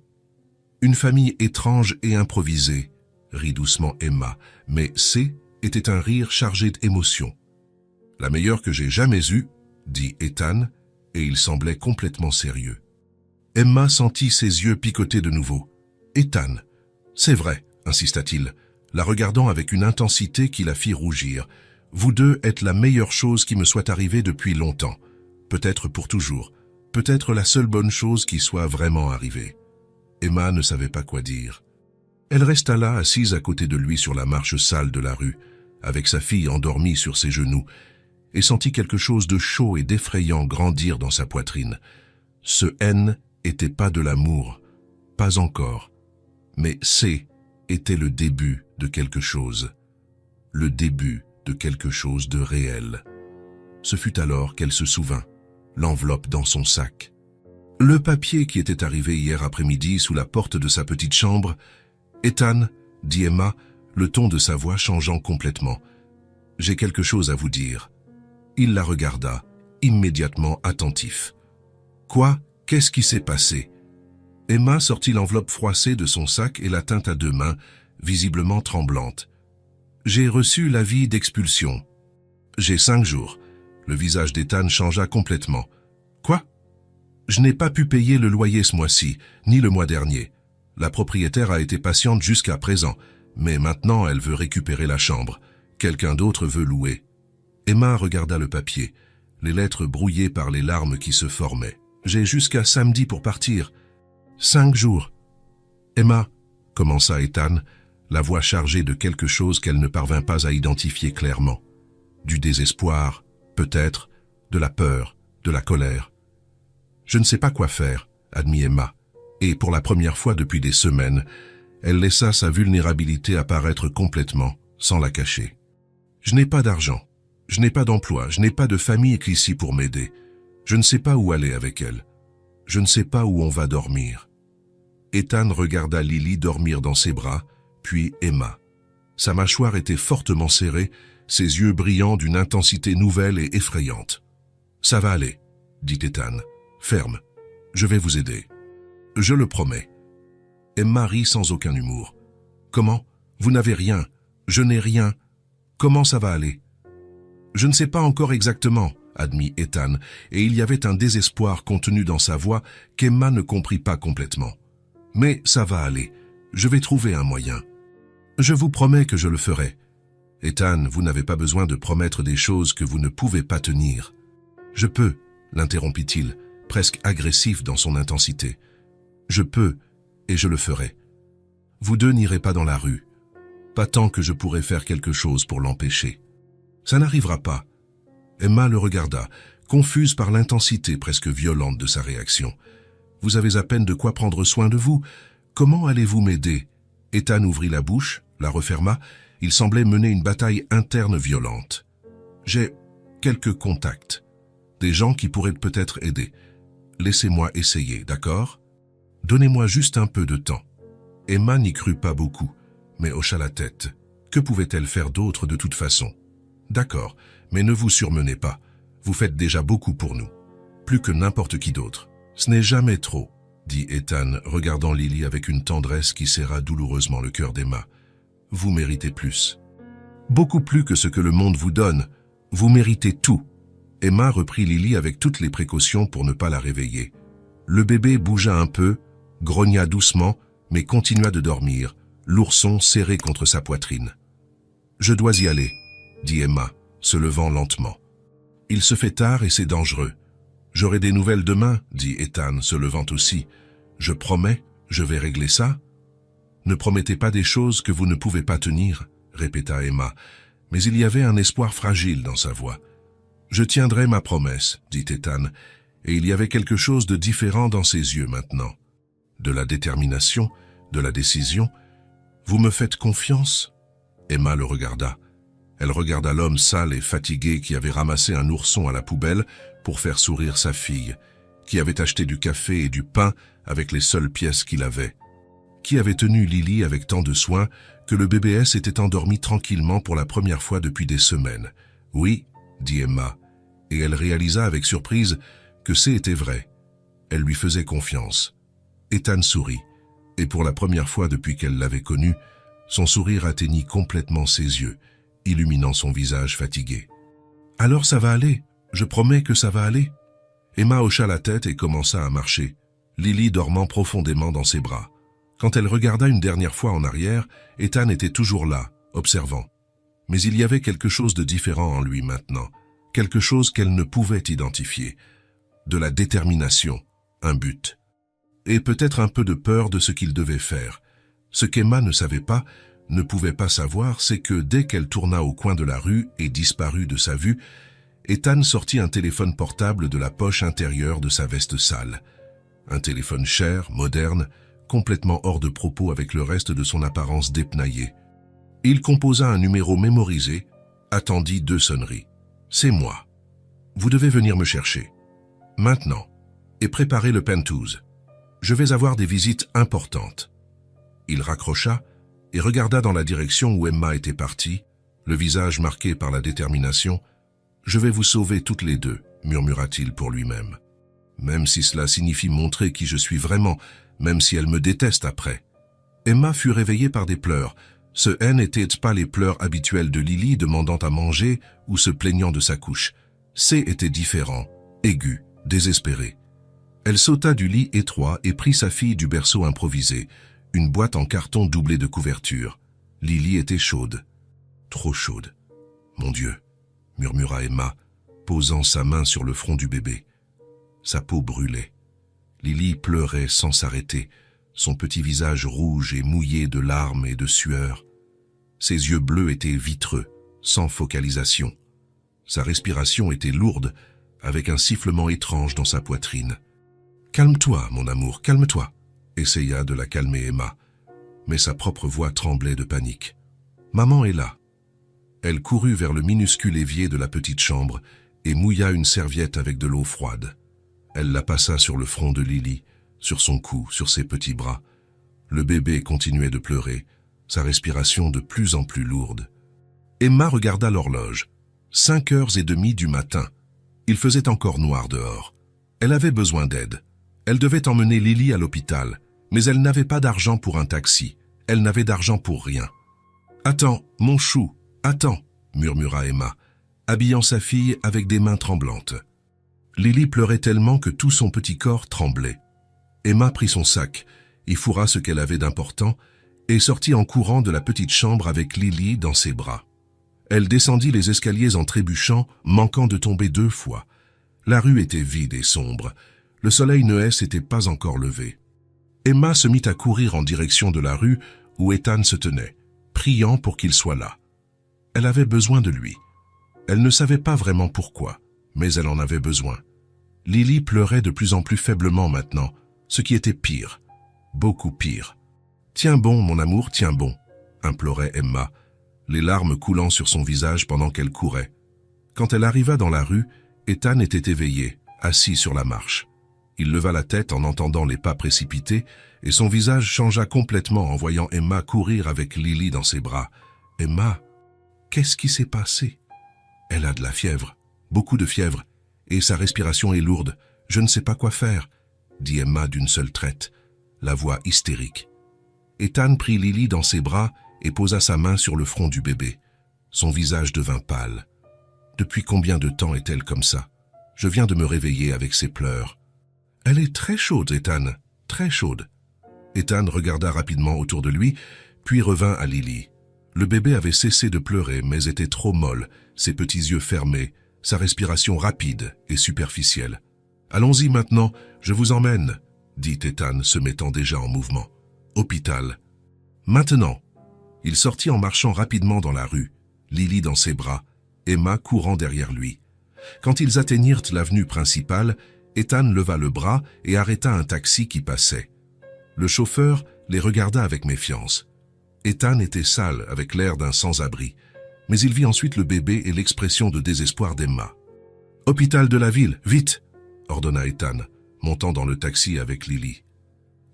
Une famille étrange et improvisée, » rit doucement Emma, mais C était un rire chargé d'émotion. « La meilleure que j'ai jamais eue, » dit Ethan, et il semblait complètement sérieux. Emma sentit ses yeux picoter de nouveau. « Ethan, c'est vrai, » insista-t-il, la regardant avec une intensité qui la fit rougir. « Vous deux êtes la meilleure chose qui me soit arrivée depuis longtemps. Peut-être pour toujours. Peut-être la seule bonne chose qui soit vraiment arrivée. » Emma ne savait pas quoi dire. Elle resta là, assise à côté de lui sur la marche sale de la rue, avec sa fille endormie sur ses genoux, et sentit quelque chose de chaud et d'effrayant grandir dans sa poitrine. Ce N était pas de l'amour, pas encore, mais C était le début de quelque chose, le début de quelque chose de réel. Ce fut alors qu'elle se souvint, l'enveloppe dans son sac. Le papier qui était arrivé hier après-midi sous la porte de sa petite chambre. « Ethan, dit Emma, le ton de sa voix changeant complètement. « J'ai quelque chose à vous dire. » Il la regarda, immédiatement attentif. « Quoi? Qu'est-ce qui s'est passé ?» Emma sortit l'enveloppe froissée de son sac et la tint à deux mains, visiblement tremblante. « J'ai reçu l'avis d'expulsion. J'ai 5 jours. » Le visage d'Ethan changea complètement. « Quoi? » « Je n'ai pas pu payer le loyer ce mois-ci, ni le mois dernier. La propriétaire a été patiente jusqu'à présent, mais maintenant elle veut récupérer la chambre. Quelqu'un d'autre veut louer. » Emma regarda le papier, les lettres brouillées par les larmes qui se formaient. « J'ai jusqu'à samedi pour partir. 5 jours. » « Emma, » commença Ethan, la voix chargée de quelque chose qu'elle ne parvint pas à identifier clairement. Du désespoir, peut-être, de la peur, de la colère. « Je ne sais pas quoi faire, » admit Emma, et pour la première fois depuis des semaines, elle laissa sa vulnérabilité apparaître complètement, sans la cacher. « Je n'ai pas d'argent, je n'ai pas d'emploi, je n'ai pas de famille ici pour m'aider. Je ne sais pas où aller avec elle. Je ne sais pas où on va dormir. » Ethan regarda Lily dormir dans ses bras, puis Emma. Sa mâchoire était fortement serrée, ses yeux brillants d'une intensité nouvelle et effrayante. « Ça va aller, » dit Ethan. « Ferme, je vais vous aider. Je le promets. » Emma rit sans aucun humour. « Comment? Vous n'avez rien. Je n'ai rien. Comment ça va aller? » « Je ne sais pas encore exactement, » admit Ethan, et il y avait un désespoir contenu dans sa voix qu'Emma ne comprit pas complètement. « Mais ça va aller. Je vais trouver un moyen. Je vous promets que je le ferai. » « Ethan, vous n'avez pas besoin de promettre des choses que vous ne pouvez pas tenir. »« Je peux, » l'interrompit-il, presque agressif dans son intensité. « Je peux, et je le ferai. Vous deux n'irez pas dans la rue. Pas tant que je pourrai faire quelque chose pour l'empêcher. Ça n'arrivera pas. » Emma le regarda, confuse par l'intensité presque violente de sa réaction. « Vous avez à peine de quoi prendre soin de vous. Comment allez-vous m'aider ?» Ethan ouvrit la bouche, la referma. Il semblait mener une bataille interne violente. « J'ai quelques contacts. Des gens qui pourraient peut-être aider. Laissez-moi essayer, d'accord? Donnez-moi juste un peu de temps. » Emma n'y crut pas beaucoup, mais hocha la tête. Que pouvait-elle faire d'autre de toute façon? « D'accord, mais ne vous surmenez pas. Vous faites déjà beaucoup pour nous. Plus que n'importe qui d'autre. Ce n'est jamais trop, » dit Ethan, regardant Lily avec une tendresse qui serra douloureusement le cœur d'Emma. « Vous méritez plus. Beaucoup plus que ce que le monde vous donne. Vous méritez tout. » Emma reprit Lily avec toutes les précautions pour ne pas la réveiller. Le bébé bougea un peu, grogna doucement, mais continua de dormir, l'ourson serré contre sa poitrine. « Je dois y aller, » dit Emma, se levant lentement. « Il se fait tard et c'est dangereux. J'aurai des nouvelles demain, » dit Ethan, se levant aussi. « Je promets, je vais régler ça. » « Ne promettez pas des choses que vous ne pouvez pas tenir, » répéta Emma, mais il y avait un espoir fragile dans sa voix. « Je tiendrai ma promesse, » dit Ethan, et il y avait quelque chose de différent dans ses yeux maintenant. De la détermination, de la décision. « Vous me faites confiance ?» Emma le regarda. Elle regarda l'homme sale et fatigué qui avait ramassé un ourson à la poubelle pour faire sourire sa fille, qui avait acheté du café et du pain avec les seules pièces qu'il avait, qui avait tenu Lily avec tant de soin que le bébé était endormi tranquillement pour la première fois depuis des semaines. « Oui, » dit Emma, et elle réalisa avec surprise que c'était vrai. Elle lui faisait confiance. Ethan sourit, et pour la première fois depuis qu'elle l'avait connu, son sourire atteignit complètement ses yeux, illuminant son visage fatigué. « Alors ça va aller, je promets que ça va aller. » Emma hocha la tête et commença à marcher, Lily dormant profondément dans ses bras. Quand elle regarda une dernière fois en arrière, Ethan était toujours là, observant. Mais il y avait quelque chose de différent en lui maintenant, quelque chose qu'elle ne pouvait identifier. De la détermination, un but. Et peut-être un peu de peur de ce qu'il devait faire. Ce qu'Emma ne savait pas, ne pouvait pas savoir, c'est que dès qu'elle tourna au coin de la rue et disparut de sa vue, Ethan sortit un téléphone portable de la poche intérieure de sa veste sale. Un téléphone cher, moderne, complètement hors de propos avec le reste de son apparence dépenaillée. Il composa un numéro mémorisé, attendit 2 sonneries. « C'est moi. Vous devez venir me chercher. Maintenant. Et préparez le penthouse. Je vais avoir des visites importantes. » Il raccrocha et regarda dans la direction où Emma était partie, le visage marqué par la détermination. « Je vais vous sauver toutes les deux », murmura-t-il pour lui-même. Même si cela signifie montrer qui je suis vraiment, même si elle me déteste après. Emma fut réveillée par des pleurs. Ce n'étaient pas les pleurs habituels de Lily demandant à manger ou se plaignant de sa couche. Était différent, aigu, désespéré. Elle sauta du lit étroit et prit sa fille du berceau improvisé, une boîte en carton doublée de couverture. Lily était chaude. Trop chaude. « Mon Dieu !» murmura Emma, posant sa main sur le front du bébé. Sa peau brûlait. Lily pleurait sans s'arrêter, son petit visage rouge et mouillé de larmes et de sueur. Ses yeux bleus étaient vitreux, sans focalisation. Sa respiration était lourde, avec un sifflement étrange dans sa poitrine. « Calme-toi, mon amour, calme-toi » essaya de la calmer Emma, mais sa propre voix tremblait de panique. « Maman est là !» Elle courut vers le minuscule évier de la petite chambre et mouilla une serviette avec de l'eau froide. Elle la passa sur le front de Lily, sur son cou, sur ses petits bras. Le bébé continuait de pleurer, sa respiration de plus en plus lourde. Emma regarda l'horloge. 5h30 du matin. Il faisait encore noir dehors. Elle avait besoin d'aide. Elle devait emmener Lily à l'hôpital, mais elle n'avait pas d'argent pour un taxi. Elle n'avait d'argent pour rien. « Attends, mon chou, attends !» murmura Emma, habillant sa fille avec des mains tremblantes. Lily pleurait tellement que tout son petit corps tremblait. Emma prit son sac, y fourra ce qu'elle avait d'important et sortit en courant de la petite chambre avec Lily dans ses bras. Elle descendit les escaliers en trébuchant, manquant de tomber 2 fois. La rue était vide et sombre. Le soleil ne s'était pas encore levé. Emma se mit à courir en direction de la rue où Ethan se tenait, priant pour qu'il soit là. Elle avait besoin de lui. Elle ne savait pas vraiment pourquoi, mais elle en avait besoin. Lily pleurait de plus en plus faiblement maintenant, ce qui était pire, beaucoup pire. « Tiens bon, mon amour, tiens bon », implorait Emma, les larmes coulant sur son visage pendant qu'elle courait. Quand elle arriva dans la rue, Ethan était éveillé, assis sur la marche. Il leva la tête en entendant les pas précipités et son visage changea complètement en voyant Emma courir avec Lily dans ses bras. « Emma, qu'est-ce qui s'est passé ?»« Elle a de la fièvre, beaucoup de fièvre, et sa respiration est lourde. Je ne sais pas quoi faire, » dit Emma d'une seule traite, la voix hystérique. Ethan prit Lily dans ses bras et posa sa main sur le front du bébé. Son visage devint pâle. « Depuis combien de temps est-elle comme ça? Je viens de me réveiller avec ses pleurs. »« Elle est très chaude, Ethan, très chaude. » Ethan regarda rapidement autour de lui, puis revint à Lily. Le bébé avait cessé de pleurer, mais était trop molle, ses petits yeux fermés, sa respiration rapide et superficielle. « Allons-y maintenant, je vous emmène, » dit Ethan, se mettant déjà en mouvement. « Hôpital. »« Maintenant !» Il sortit en marchant rapidement dans la rue, Lily dans ses bras, Emma courant derrière lui. Quand ils atteignirent l'avenue principale, Ethan leva le bras et arrêta un taxi qui passait. Le chauffeur les regarda avec méfiance. Ethan était sale, avec l'air d'un sans-abri, mais il vit ensuite le bébé et l'expression de désespoir d'Emma. « Hôpital de la ville, vite !» ordonna Ethan, montant dans le taxi avec Lily.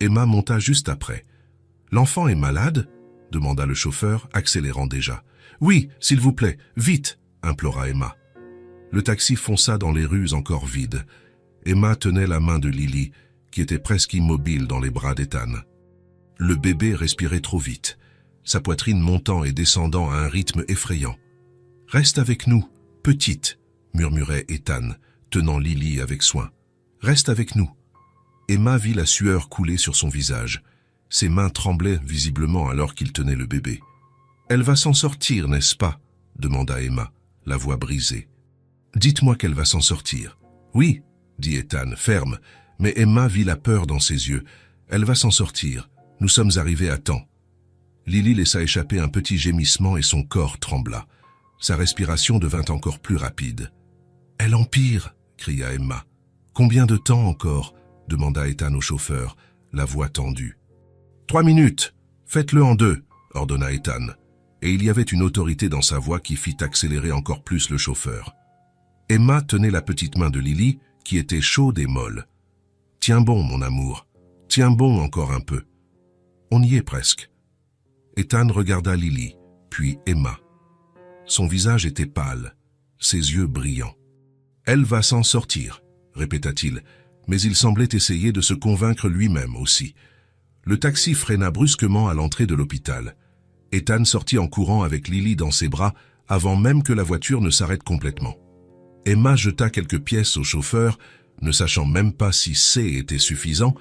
Emma monta juste après. « L'enfant est malade ?» demanda le chauffeur, accélérant déjà. « Oui, s'il vous plaît, vite !» implora Emma. Le taxi fonça dans les rues encore vides. Emma tenait la main de Lily, qui était presque immobile dans les bras d'Ethan. Le bébé respirait trop vite, sa poitrine montant et descendant à un rythme effrayant. « Reste avec nous, petite !» murmurait Ethan, tenant Lily avec soin. « Reste avec nous !» Emma vit la sueur couler sur son visage. Ses mains tremblaient visiblement alors qu'il tenait le bébé. « Elle va s'en sortir, n'est-ce pas ?» demanda Emma, la voix brisée. « Dites-moi qu'elle va s'en sortir. »« Oui !» dit Ethan, ferme, mais Emma vit la peur dans ses yeux. « Elle va s'en sortir. Nous sommes arrivés à temps. » Lily laissa échapper un petit gémissement et son corps trembla. Sa respiration devint encore plus rapide. « Elle empire !» cria Emma. « Combien de temps encore ?» demanda Ethan au chauffeur, la voix tendue. « 3 minutes. Faites-le en 2, ordonna Ethan, et il y avait une autorité dans sa voix qui fit accélérer encore plus le chauffeur. Emma tenait la petite main de Lily, qui était chaude et molle. « Tiens bon, mon amour. Tiens bon encore un peu. On y est presque. » Ethan regarda Lily, puis Emma. Son visage était pâle, ses yeux brillants. « Elle va s'en sortir », répéta-t-il, mais il semblait essayer de se convaincre lui-même aussi. Le taxi freina brusquement à l'entrée de l'hôpital. Ethan sortit en courant avec Lily dans ses bras avant même que la voiture ne s'arrête complètement. Emma jeta quelques pièces au chauffeur, ne sachant même pas si C était suffisant,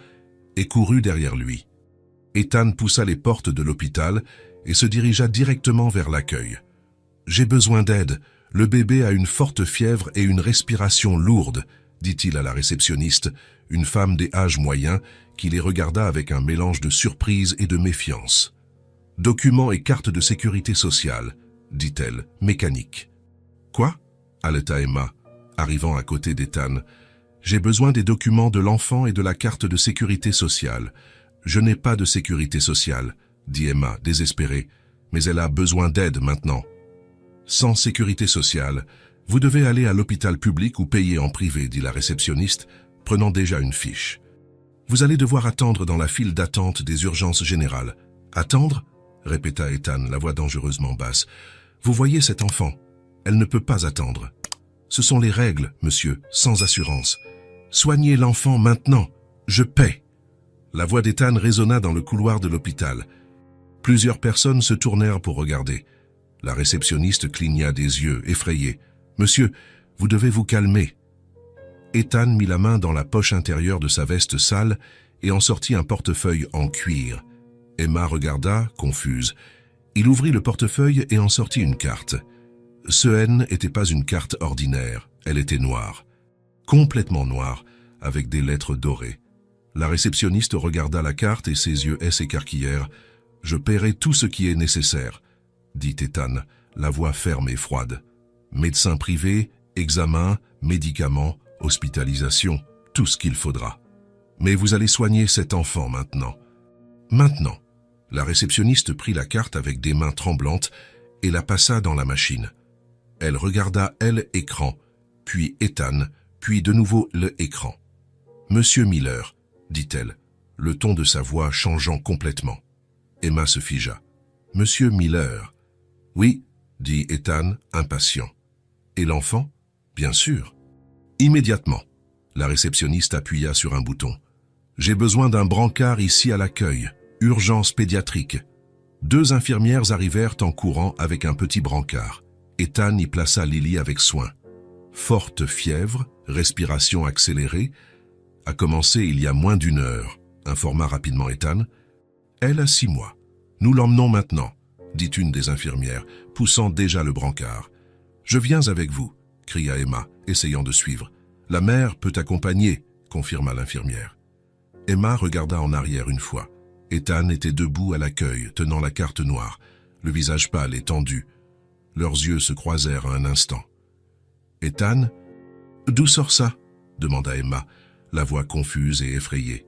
et courut derrière lui. Ethan poussa les portes de l'hôpital et se dirigea directement vers l'accueil. « J'ai besoin d'aide. Le bébé a une forte fièvre et une respiration lourde, » dit-il à la réceptionniste, une femme des âges moyens, qui les regarda avec un mélange de surprise et de méfiance. « Documents et carte de sécurité sociale, » dit-elle, mécanique. « Quoi ?» haleta Emma, arrivant à côté d'Ethan. « J'ai besoin des documents de l'enfant et de la carte de sécurité sociale. »« Je n'ai pas de sécurité sociale, » dit Emma, désespérée, « mais elle a besoin d'aide maintenant. »« Sans sécurité sociale, vous devez aller à l'hôpital public ou payer en privé, » dit la réceptionniste, prenant déjà une fiche. « Vous allez devoir attendre dans la file d'attente des urgences générales. »« Attendre ?» répéta Ethan, la voix dangereusement basse. « Vous voyez cet enfant? Elle ne peut pas attendre. Ce sont les règles, monsieur, sans assurance. Soignez l'enfant maintenant. Je paie. » La voix d'Ethan résonna dans le couloir de l'hôpital. Plusieurs personnes se tournèrent pour regarder. La réceptionniste cligna des yeux, effrayée. « Monsieur, vous devez vous calmer. » Ethan mit la main dans la poche intérieure de sa veste sale et en sortit un portefeuille en cuir. Emma regarda, confuse. Il ouvrit le portefeuille et en sortit une carte. Ce N n'était pas une carte ordinaire, elle était noire. Complètement noire, avec des lettres dorées. La réceptionniste regarda la carte et ses yeux s'écarquillèrent. « Je paierai tout ce qui est nécessaire, » dit Ethan, la voix ferme et froide. « Médecin privé, examen, médicaments, hospitalisation, tout ce qu'il faudra. Mais vous allez soigner cet enfant maintenant. » Maintenant. La réceptionniste prit la carte avec des mains tremblantes et la passa dans la machine. Elle regarda l'écran, puis Ethan, puis de nouveau l'écran. « Monsieur Miller, » dit-elle, le ton de sa voix changeant complètement. Emma se figea. « Monsieur Miller. »« Oui, » dit Ethan, impatient. « Et l'enfant ? » ?»« Bien sûr. » Immédiatement, la réceptionniste appuya sur un bouton. « J'ai besoin d'un brancard ici à l'accueil. Urgence pédiatrique. » 2 infirmières arrivèrent en courant avec un petit brancard. Ethan y plaça Lily avec soin. Forte fièvre, respiration accélérée, a commencé il y a moins d'1 heure, informa rapidement Ethan. Elle a 6 mois. Nous l'emmenons maintenant, dit une des infirmières, poussant déjà le brancard. Je viens avec vous, cria Emma, essayant de suivre. La mère peut accompagner, confirma l'infirmière. Emma regarda en arrière une fois. Ethan était debout à l'accueil, tenant la carte noire, le visage pâle et tendu. Leurs yeux se croisèrent un instant. « Ethan, d'où sort ça ?» demanda Emma, la voix confuse et effrayée.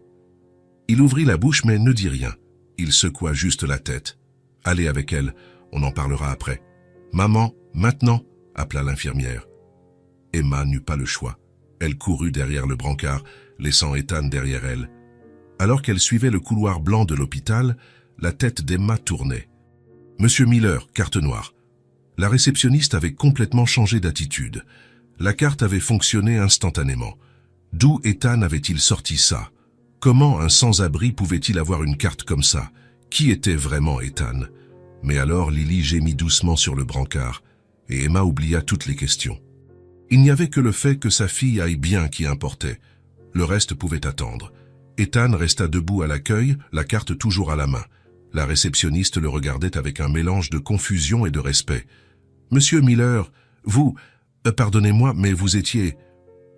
Il ouvrit la bouche mais ne dit rien. Il secoua juste la tête. « Allez avec elle, on en parlera après. »« Maman, maintenant !» appela l'infirmière. Emma n'eut pas le choix. Elle courut derrière le brancard, laissant Ethan derrière elle. Alors qu'elle suivait le couloir blanc de l'hôpital, la tête d'Emma tournait. « Monsieur Miller, carte noire. » La réceptionniste avait complètement changé d'attitude. La carte avait fonctionné instantanément. D'où Ethan avait-il sorti ça? Comment un sans-abri pouvait-il avoir une carte comme ça? Qui était vraiment Ethan? Mais alors Lily gémit doucement sur le brancard, et Emma oublia toutes les questions. Il n'y avait que le fait que sa fille aille bien qui importait. Le reste pouvait attendre. Ethan resta debout à l'accueil, la carte toujours à la main. La réceptionniste le regardait avec un mélange de confusion et de respect. « Monsieur Miller, vous... pardonnez-moi, mais vous étiez... »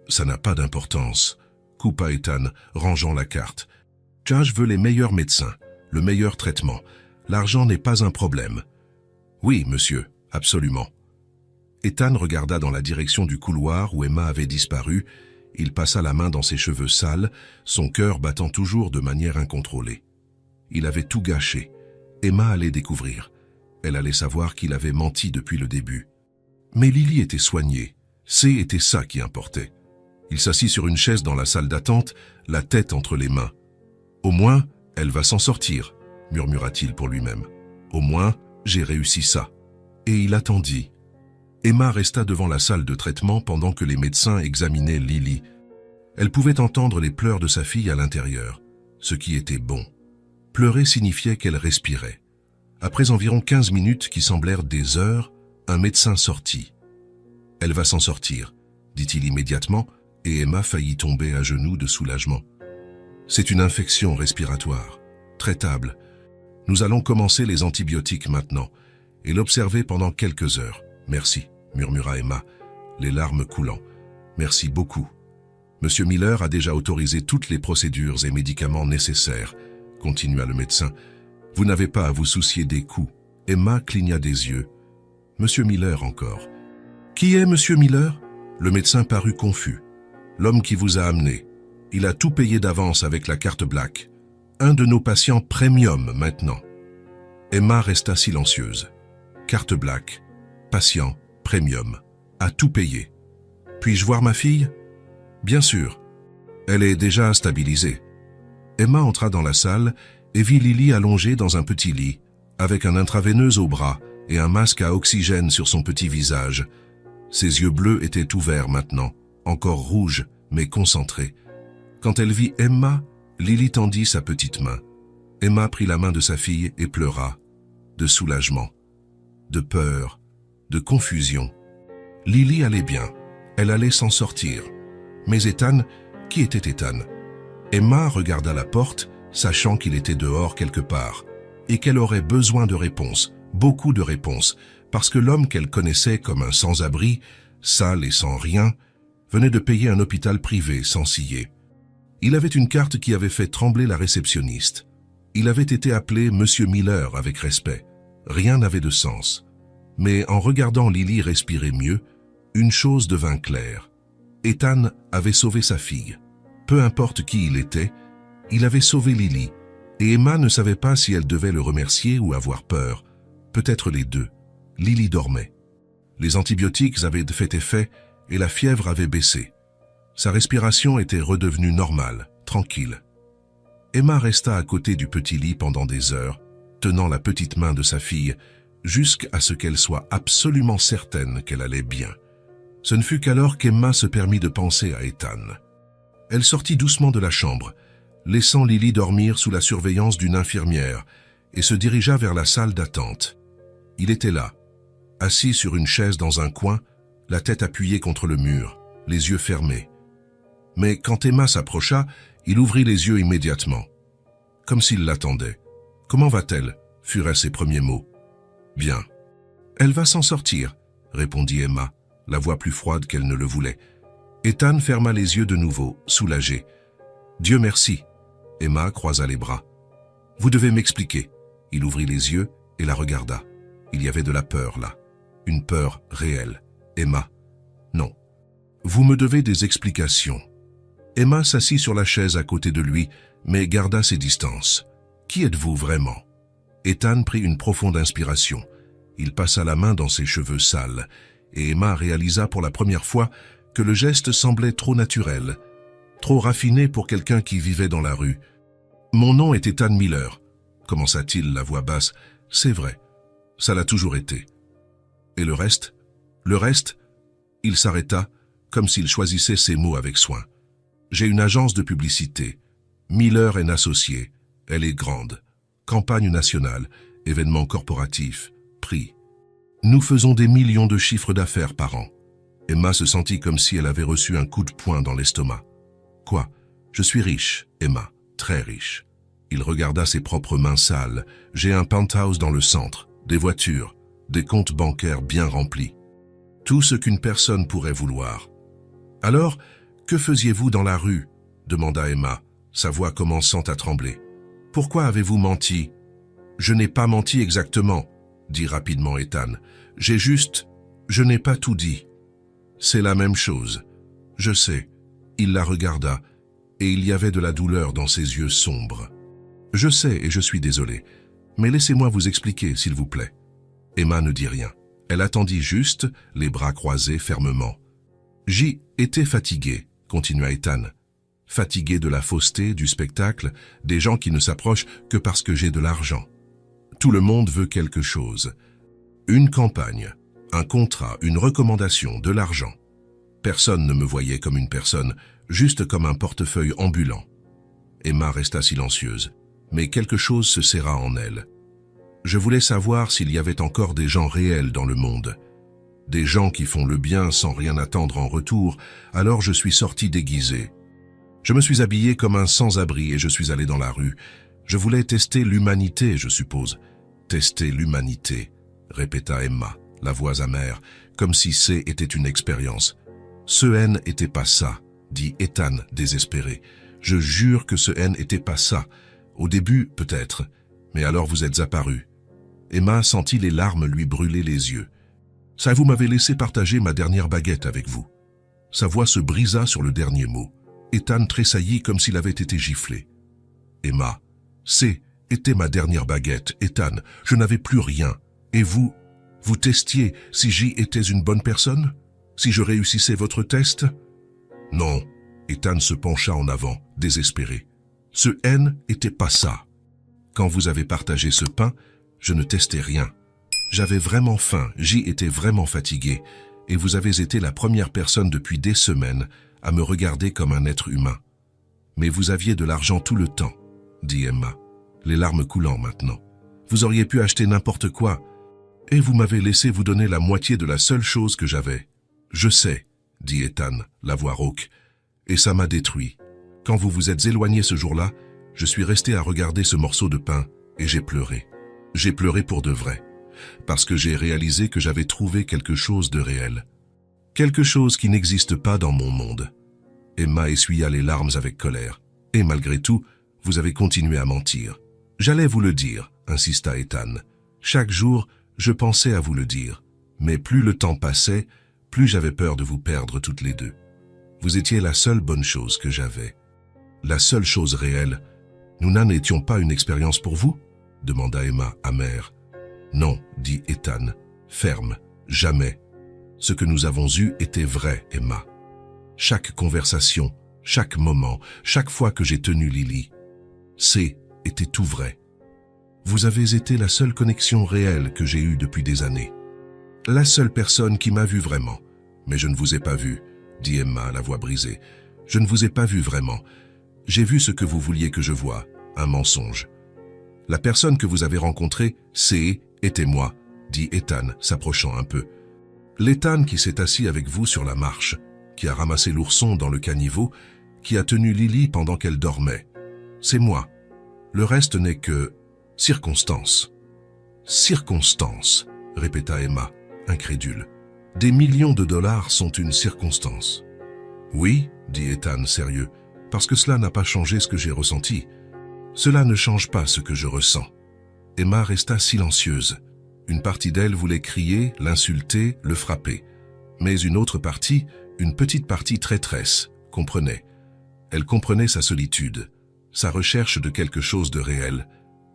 « Ça n'a pas d'importance, » coupa Ethan, rangeant la carte. « Je veux les meilleurs médecins, le meilleur traitement. L'argent n'est pas un problème. »« Oui, monsieur, absolument. » Ethan regarda dans la direction du couloir où Emma avait disparu. Il passa la main dans ses cheveux sales, son cœur battant toujours de manière incontrôlée. Il avait tout gâché. Emma allait découvrir. Elle allait savoir qu'il avait menti depuis le début. Mais Lily était soignée. C'était ça qui importait. Il s'assit sur une chaise dans la salle d'attente, la tête entre les mains. « Au moins, elle va s'en sortir », murmura-t-il pour lui-même. Au moins, j'ai réussi ça. Et il attendit. Emma resta devant la salle de traitement pendant que les médecins examinaient Lily. Elle pouvait entendre les pleurs de sa fille à l'intérieur, ce qui était bon. Pleurer signifiait qu'elle respirait. Après environ 15 minutes qui semblèrent des heures, un médecin sortit. « Elle va s'en sortir », dit-il immédiatement, et Emma faillit tomber à genoux de soulagement. « C'est une infection respiratoire, traitable. Nous allons commencer les antibiotiques maintenant et l'observer pendant quelques heures. Merci, murmura Emma, les larmes coulant. Merci beaucoup. Monsieur Miller a déjà autorisé toutes les procédures et médicaments nécessaires, continua le médecin. Vous n'avez pas à vous soucier des coûts. Emma cligna des yeux. Monsieur Miller encore. Qui est Monsieur Miller? Le médecin parut confus. L'homme qui vous a amené. Il a tout payé d'avance avec la carte Black. Un de nos patients premium maintenant. Emma resta silencieuse. Carte Black, patient, premium, a tout payé. Puis-je voir ma fille? Bien sûr. Elle est déjà stabilisée. Emma entra dans la salle et vit Lily allongée dans un petit lit, avec un intraveineuse au bras et un masque à oxygène sur son petit visage. Ses yeux bleus étaient ouverts maintenant, encore rouges, mais concentrés. Quand elle vit Emma, Lily tendit sa petite main. Emma prit la main de sa fille et pleura, de soulagement, de peur, de confusion. Lily allait bien, elle allait s'en sortir. Mais Ethan, qui était Ethan? Emma regarda la porte, sachant qu'il était dehors quelque part, et qu'elle aurait besoin de réponses, beaucoup de réponses, parce que l'homme qu'elle connaissait comme un sans-abri, sale et sans rien, venait de payer un hôpital privé sans scier. Il avait une carte qui avait fait trembler la réceptionniste. Il avait été appelé Monsieur Miller avec respect. Rien n'avait de sens. Mais en regardant Lily respirer mieux, une chose devint claire. Ethan avait sauvé sa fille. Peu importe qui il était, il avait sauvé Lily. Et Emma ne savait pas si elle devait le remercier ou avoir peur. Peut-être les deux. Lily dormait. Les antibiotiques avaient fait effet et la fièvre avait baissé. Sa respiration était redevenue normale, tranquille. Emma resta à côté du petit lit pendant des heures, tenant la petite main de sa fille, jusqu'à ce qu'elle soit absolument certaine qu'elle allait bien. Ce ne fut qu'alors qu'Emma se permit de penser à Ethan. Elle sortit doucement de la chambre, laissant Lily dormir sous la surveillance d'une infirmière, et se dirigea vers la salle d'attente. Il était là, assis sur une chaise dans un coin, la tête appuyée contre le mur, les yeux fermés. Mais quand Emma s'approcha, il ouvrit les yeux immédiatement, comme s'il l'attendait. « Comment va-t-elle » furent ses premiers mots. « Bien. »« Elle va s'en sortir » répondit Emma, la voix plus froide qu'elle ne le voulait. Ethan ferma les yeux de nouveau, soulagé. « Dieu merci » Emma croisa les bras. « Vous devez m'expliquer. » Il ouvrit les yeux et la regarda. Il y avait de la peur là, une peur réelle. « Emma, non. Vous me devez des explications. » Emma s'assit sur la chaise à côté de lui, mais garda ses distances. « Qui êtes-vous vraiment » Ethan prit une profonde inspiration. Il passa la main dans ses cheveux sales, et Emma réalisa pour la première fois que le geste semblait trop naturel, trop raffiné pour quelqu'un qui vivait dans la rue. « Mon nom est Ethan Miller », commença-t-il la voix basse. « C'est vrai, ça l'a toujours été. » « Et le reste ?»« Le reste ?» Il s'arrêta, comme s'il choisissait ses mots avec soin. « J'ai une agence de publicité. Miller & Associés. Elle est grande. Campagne nationale, événements corporatifs, prix. Nous faisons des millions de chiffres d'affaires par an. » Emma se sentit comme si elle avait reçu un coup de poing dans l'estomac. « Quoi? Je suis riche, Emma, très riche. » Il regarda ses propres mains sales. « J'ai un penthouse dans le centre, des voitures, des comptes bancaires bien remplis. Tout ce qu'une personne pourrait vouloir. »« Alors, que faisiez-vous dans la rue ?» demanda Emma, sa voix commençant à trembler. « Pourquoi avez-vous menti ?»« Je n'ai pas menti exactement, » dit rapidement Ethan. « Je n'ai pas tout dit. »« C'est la même chose. Je sais. » Il la regarda, et il y avait de la douleur dans ses yeux sombres. « Je sais et je suis désolé, mais laissez-moi vous expliquer, s'il vous plaît. » Emma ne dit rien. Elle attendit juste, les bras croisés fermement. « J'y étais fatigué, » continua Ethan. « Fatigué de la fausseté, du spectacle, des gens qui ne s'approchent que parce que j'ai de l'argent. Tout le monde veut quelque chose. Une campagne, un contrat, une recommandation, de l'argent. Personne ne me voyait comme une personne, juste comme un portefeuille ambulant. Emma resta silencieuse, mais quelque chose se serra en elle. Je voulais savoir s'il y avait encore des gens réels dans le monde. Des gens qui font le bien sans rien attendre en retour, alors je suis sorti déguisé. Je me suis habillé comme un sans-abri et je suis allé dans la rue. Je voulais tester l'humanité, je suppose. Tester l'humanité, répéta Emma, la voix amère, comme si c'est était une expérience. Ce haine était pas ça, dit Ethan, désespéré. Je jure que ce haine était pas ça. Au début, peut-être, mais alors vous êtes apparu. Emma sentit les larmes lui brûler les yeux. Ça, vous m'avez laissé partager ma dernière baguette avec vous. Sa voix se brisa sur le dernier mot. Ethan tressaillit comme s'il avait été giflé. Emma, était ma dernière baguette, Ethan, je n'avais plus rien. Et vous testiez si j'y étais une bonne personne? Si je réussissais votre test? Non, Ethan se pencha en avant, désespéré. Ce haine était pas ça. Quand vous avez partagé ce pain, je ne testais rien. J'avais vraiment faim, j'y étais vraiment fatigué, et vous avez été la première personne depuis des semaines à me regarder comme un être humain. Mais vous aviez de l'argent tout le temps, dit Emma, les larmes coulant maintenant. Vous auriez pu acheter n'importe quoi, et vous m'avez laissé vous donner la moitié de la seule chose que j'avais. Je sais, dit Ethan, la voix rauque, et ça m'a détruit. Quand vous vous êtes éloigné ce jour-là, je suis resté à regarder ce morceau de pain, et j'ai pleuré. J'ai pleuré pour de vrai, parce que j'ai réalisé que j'avais trouvé quelque chose de réel. Quelque chose qui n'existe pas dans mon monde. Emma essuya les larmes avec colère. Et malgré tout, vous avez continué à mentir. J'allais vous le dire, insista Ethan. Chaque jour, je pensais à vous le dire. Mais plus le temps passait, plus j'avais peur de vous perdre toutes les deux. Vous étiez la seule bonne chose que j'avais. La seule chose réelle. Nous n'étions pas une expérience pour vous? Demanda Emma, amère. Non, dit Ethan, ferme, jamais. Ce que nous avons eu était vrai, Emma. Chaque conversation, chaque moment, chaque fois que j'ai tenu Lily, était tout vrai. Vous avez été la seule connexion réelle que j'ai eue depuis des années. La seule personne qui m'a vu vraiment. Mais je ne vous ai pas vu, dit Emma, la voix brisée. Je ne vous ai pas vu vraiment. J'ai vu ce que vous vouliez que je voie, un mensonge. La personne que vous avez rencontrée, était moi, dit Ethan, s'approchant un peu. L'Ethan qui s'est assis avec vous sur la marche, qui a ramassé l'ourson dans le caniveau, qui a tenu Lily pendant qu'elle dormait. C'est moi. Le reste n'est que circonstance. Circonstance, répéta Emma, incrédule. Des millions de dollars sont une circonstance. Oui, dit Ethan sérieux, parce que cela n'a pas changé ce que j'ai ressenti. Cela ne change pas ce que je ressens. Emma resta silencieuse. Une partie d'elle voulait crier, l'insulter, le frapper. Mais une autre partie, une petite partie traîtresse, comprenait. Elle comprenait sa solitude, sa recherche de quelque chose de réel.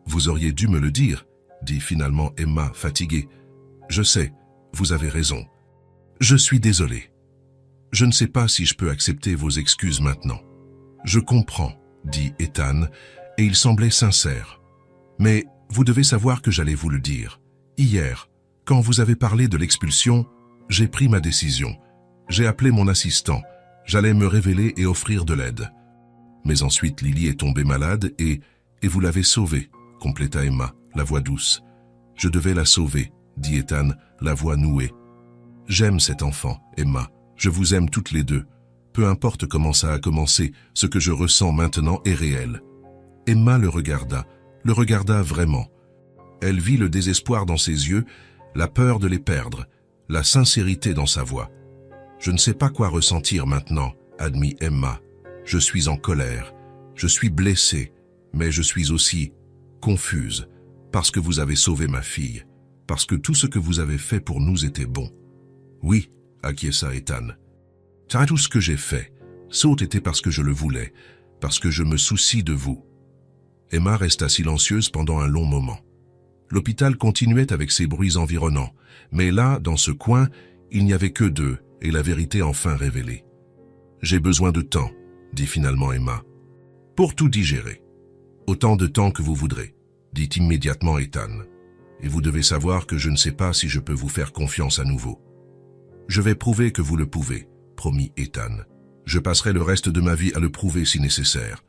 Vous auriez dû me le dire, dit finalement Emma, fatiguée. Je sais, vous avez raison. Je suis désolé. Je ne sais pas si je peux accepter vos excuses maintenant. Je comprends, dit Ethan, et il semblait sincère. Mais vous devez savoir que j'allais vous le dire. Hier, quand vous avez parlé de l'expulsion, j'ai pris ma décision. J'ai appelé mon assistant. J'allais me révéler et offrir de l'aide. Mais ensuite, Lily est tombée malade et vous l'avez sauvée, compléta Emma, la voix douce. Je devais la sauver, dit Ethan, la voix nouée. J'aime cet enfant, Emma. Je vous aime toutes les deux. Peu importe comment ça a commencé, ce que je ressens maintenant est réel. Emma le regarda vraiment. Elle vit le désespoir dans ses yeux, la peur de les perdre, la sincérité dans sa voix. Je ne sais pas quoi ressentir maintenant, admit Emma. Je suis en colère, je suis blessée, mais je suis aussi confuse, parce que vous avez sauvé ma fille, parce que tout ce que vous avez fait pour nous était bon. Oui, acquiesça Ethan. C'est tout ce que j'ai fait. Saute était parce que je le voulais, parce que je me soucie de vous. Emma resta silencieuse pendant un long moment. L'hôpital continuait avec ses bruits environnants, mais là, dans ce coin, il n'y avait que deux, et la vérité enfin révélée. « J'ai besoin de temps », » dit finalement Emma, « pour tout digérer. Autant de temps que vous voudrez. dit immédiatement Ethan. Et vous devez savoir que je ne sais pas si je peux vous faire confiance à nouveau. Je vais prouver que vous le pouvez, promit Ethan. Je passerai le reste de ma vie à le prouver si nécessaire.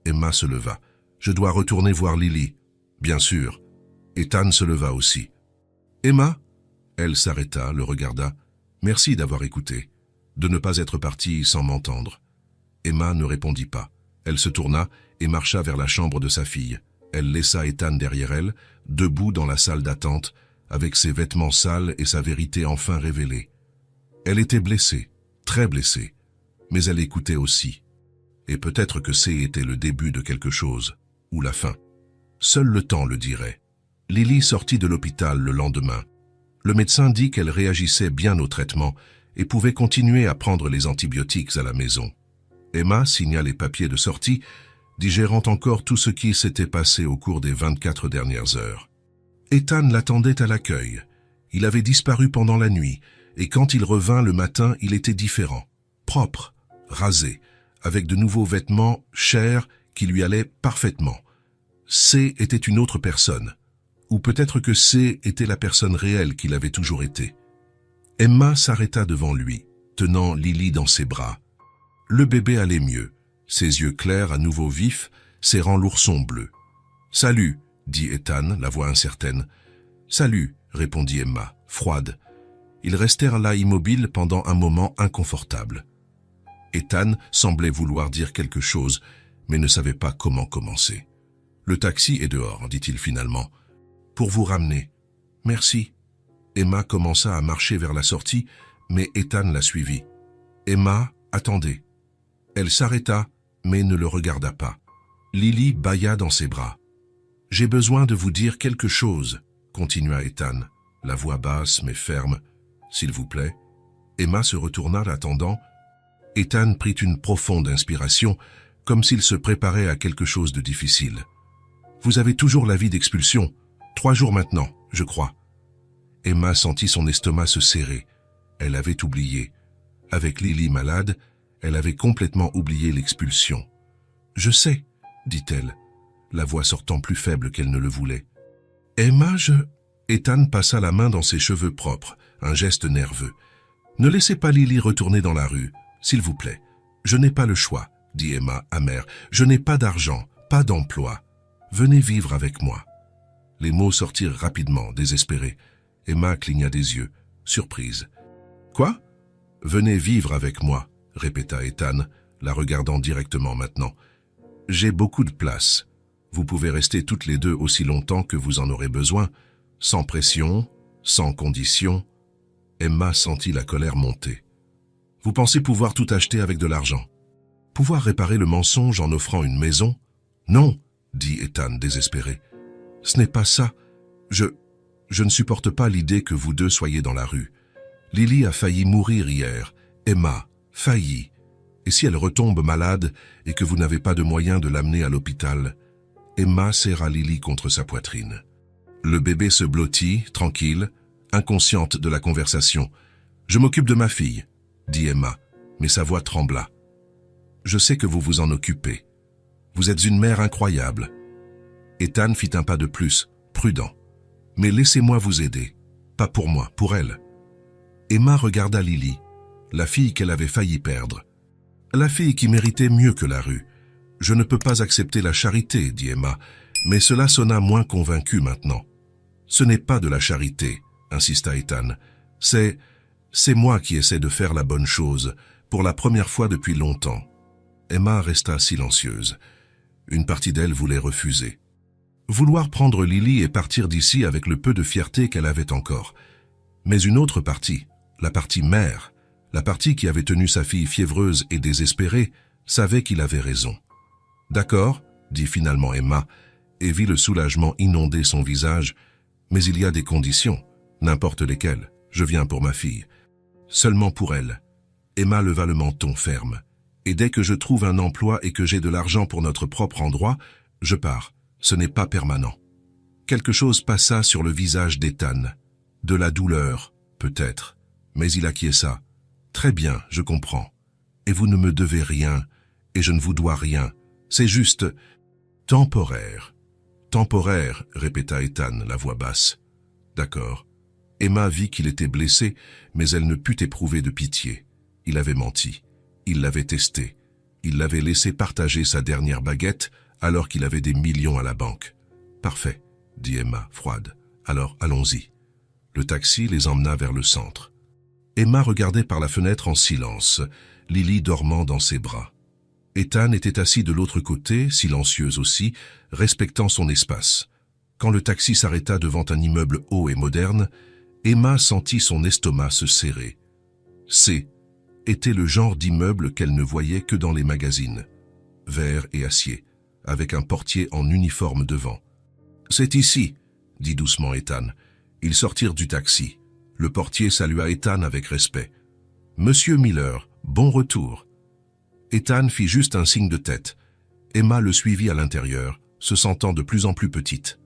Emma se leva. Je dois retourner voir Lily. Bien sûr. Ethan se leva aussi. Emma? Elle s'arrêta, le regarda. Merci d'avoir écouté. De ne pas être partie sans m'entendre. Emma ne répondit pas. Elle se tourna et marcha vers la chambre de sa fille. Elle laissa Ethan derrière elle, debout dans la salle d'attente, avec ses vêtements sales et sa vérité enfin révélée. Elle était blessée, très blessée, mais elle écoutait aussi. Et peut-être que était le début de quelque chose, ou la fin. Seul le temps le dirait. Lily sortit de l'hôpital le lendemain. Le médecin dit qu'elle réagissait bien au traitement et pouvait continuer à prendre les antibiotiques à la maison. Emma signa les papiers de sortie, digérant encore tout ce qui s'était passé au cours des 24 dernières heures. Ethan l'attendait à l'accueil. Il avait disparu pendant la nuit, et quand il revint le matin, il était différent, propre, rasé, avec de nouveaux vêtements chers qui lui allaient parfaitement. Était une autre personne, ou peut-être que était la personne réelle qu'il avait toujours été. Emma s'arrêta devant lui, tenant Lily dans ses bras. Le bébé allait mieux, ses yeux clairs à nouveau vifs, serrant l'ourson bleu. « Salut !» dit Ethan, la voix incertaine. « Salut !» répondit Emma, froide. Ils restèrent là immobiles pendant un moment inconfortable. Ethan semblait vouloir dire quelque chose, mais ne savait pas comment commencer. « Le taxi est dehors, dit-il finalement. « Pour vous ramener. »« Merci. » Emma commença à marcher vers la sortie, mais Ethan la suivit. « Emma, attendez. » Elle s'arrêta, mais ne le regarda pas. Lily bâilla dans ses bras. « J'ai besoin de vous dire quelque chose, » continua Ethan, la voix basse mais ferme. « S'il vous plaît. » Emma se retourna l'attendant. Ethan prit une profonde inspiration, comme s'il se préparait à quelque chose de difficile. « Vous avez toujours l'avis d'expulsion. 3 jours maintenant, je crois. » Emma sentit son estomac se serrer. Elle avait oublié. Avec Lily malade, elle avait complètement oublié l'expulsion. « Je sais, » dit-elle, la voix sortant plus faible qu'elle ne le voulait. « Emma, Ethan passa la main dans ses cheveux propres, un geste nerveux. « Ne laissez pas Lily retourner dans la rue, s'il vous plaît. Je n'ai pas le choix, » dit Emma, amère. « Je n'ai pas d'argent, pas d'emploi. Venez vivre avec moi. » Les mots sortirent rapidement, désespérés. Emma cligna des yeux, surprise. « Quoi ? Venez vivre avec moi, » répéta Ethan, la regardant directement maintenant. « J'ai beaucoup de place. Vous pouvez rester toutes les deux aussi longtemps que vous en aurez besoin, sans pression, sans condition. » Emma sentit la colère monter. « Vous pensez pouvoir tout acheter avec de l'argent? Pouvoir réparer le mensonge en offrant une maison? Non, » dit Ethan désespéré. « Ce n'est pas ça. Je ne supporte pas l'idée que vous deux soyez dans la rue. Lily a failli mourir hier. Emma, failli. Et si elle retombe malade et que vous n'avez pas de moyen de l'amener à l'hôpital ?» Emma serra Lily contre sa poitrine. Le bébé se blottit, tranquille, inconsciente de la conversation. « Je m'occupe de ma fille, » dit Emma, mais sa voix trembla. « Je sais que vous vous en occupez. Vous êtes une mère incroyable. » Ethan fit un pas de plus, prudent. « Mais laissez-moi vous aider. Pas pour moi, pour elle. » Emma regarda Lily, la fille qu'elle avait failli perdre. « La fille qui méritait mieux que la rue. Je ne peux pas accepter la charité, » dit Emma, mais cela sonna moins convaincu maintenant. « Ce n'est pas de la charité, » insista Ethan. « C'est moi qui essaie de faire la bonne chose, pour la première fois depuis longtemps. » Emma resta silencieuse. Une partie d'elle voulait refuser. Vouloir prendre Lily et partir d'ici avec le peu de fierté qu'elle avait encore. Mais une autre partie, la partie mère, la partie qui avait tenu sa fille fiévreuse et désespérée, savait qu'il avait raison. « D'accord, » dit finalement Emma, et vit le soulagement inonder son visage. « Mais il y a des conditions, n'importe lesquelles. Je viens pour ma fille. Seulement pour elle. » Emma leva le menton ferme. « Et dès que je trouve un emploi et que j'ai de l'argent pour notre propre endroit, je pars. Ce n'est pas permanent. » Quelque chose passa sur le visage d'Ethan. De la douleur, peut-être, mais il acquiesça. « Très bien, je comprends. Et vous ne me devez rien, et je ne vous dois rien. C'est juste temporaire. Temporaire, répéta Ethan, la voix basse. D'accord. Emma vit qu'il était blessé, mais elle ne put éprouver de pitié. Il avait menti. Il l'avait testé. Il l'avait laissé partager sa dernière baguette alors qu'il avait des millions à la banque. Parfait, dit Emma, froide. Alors allons-y. Le taxi les emmena vers le centre. Emma regardait par la fenêtre en silence, Lily dormant dans ses bras. Ethan était assis de l'autre côté, silencieux aussi, respectant son espace. Quand le taxi s'arrêta devant un immeuble haut et moderne, Emma sentit son estomac se serrer. C était le genre d'immeuble qu'elle ne voyait que dans les magazines. Vert et acier, avec un portier en uniforme devant. « C'est ici », dit doucement Ethan. Ils sortirent du taxi. Le portier salua Ethan avec respect. « Monsieur Miller, bon retour. » Ethan fit juste un signe de tête. Emma le suivit à l'intérieur, se sentant de plus en plus petite.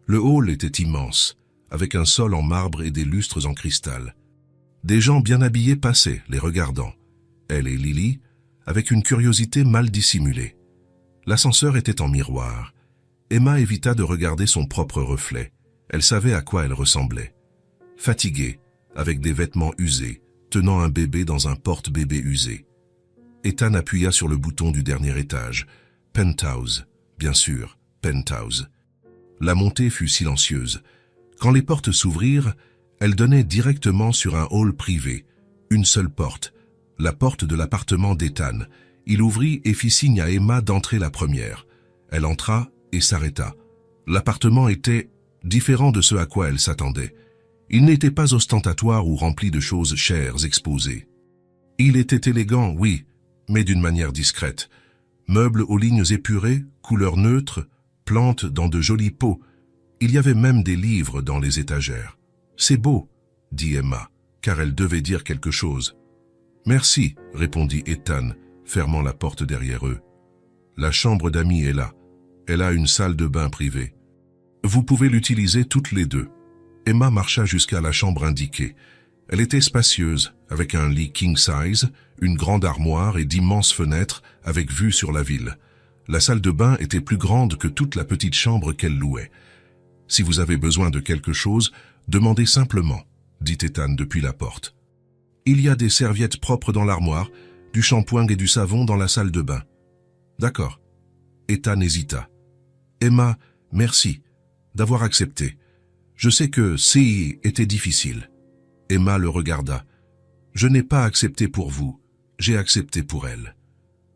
Le hall était immense, avec un sol en marbre et des lustres en cristal. Des gens bien habillés passaient, les regardant. Elle et Lily, avec une curiosité mal dissimulée. L'ascenseur était en miroir. Emma évita de regarder son propre reflet. Elle savait à quoi elle ressemblait. Fatiguée, avec des vêtements usés, tenant un bébé dans un porte-bébé usé. Ethan appuya sur le bouton du dernier étage. Penthouse, bien sûr, penthouse. La montée fut silencieuse. Quand les portes s'ouvrirent, elles donnaient directement sur un hall privé. Une seule porte, la porte de l'appartement d'Ethan. Il ouvrit et fit signe à Emma d'entrer la première. Elle entra et s'arrêta. L'appartement était différent de ce à quoi elle s'attendait. Il n'était pas ostentatoire ou rempli de choses chères exposées. Il était élégant, oui, mais d'une manière discrète. Meubles aux lignes épurées, couleurs neutres, plantes dans de jolis pots. Il y avait même des livres dans les étagères. « C'est beau », dit Emma, car elle devait dire quelque chose. « Merci », répondit Ethan, fermant la porte derrière eux. « La chambre d'amis est là. Elle a une salle de bain privée. Vous pouvez l'utiliser toutes les deux. » Emma marcha jusqu'à la chambre indiquée. Elle était spacieuse, avec un lit king size, une grande armoire et d'immenses fenêtres avec vue sur la ville. La salle de bain était plus grande que toute la petite chambre qu'elle louait. « Si vous avez besoin de quelque chose, demandez simplement, » dit Ethan depuis la porte. « Il y a des serviettes propres dans l'armoire, du shampoing et du savon dans la salle de bain. »« D'accord. » Ethan hésita. « Emma, merci d'avoir accepté. Je sais que CI était difficile. » Emma le regarda. « Je n'ai pas accepté pour vous, j'ai accepté pour elle. »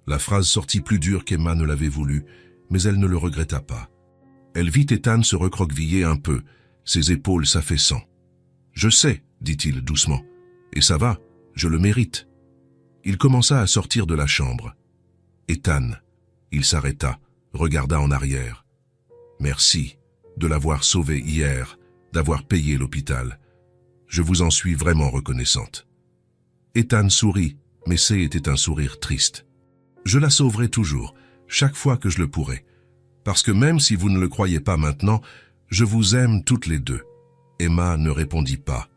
La phrase sortit plus dure qu'Emma ne l'avait voulu, mais elle ne le regretta pas. Elle vit Ethan se recroqueviller un peu, ses épaules s'affaissant. « Je sais, dit-il doucement, et ça va, je le mérite. » Il commença à sortir de la chambre. « Ethan !» Il s'arrêta, regarda en arrière. « Merci de l'avoir sauvé hier, d'avoir payé l'hôpital. Je vous en suis vraiment reconnaissante. » Ethan sourit, mais c'était un sourire triste. « Je la sauverai toujours, chaque fois que je le pourrai. Parce que même si vous ne le croyez pas maintenant, je vous aime toutes les deux. » Emma ne répondit pas.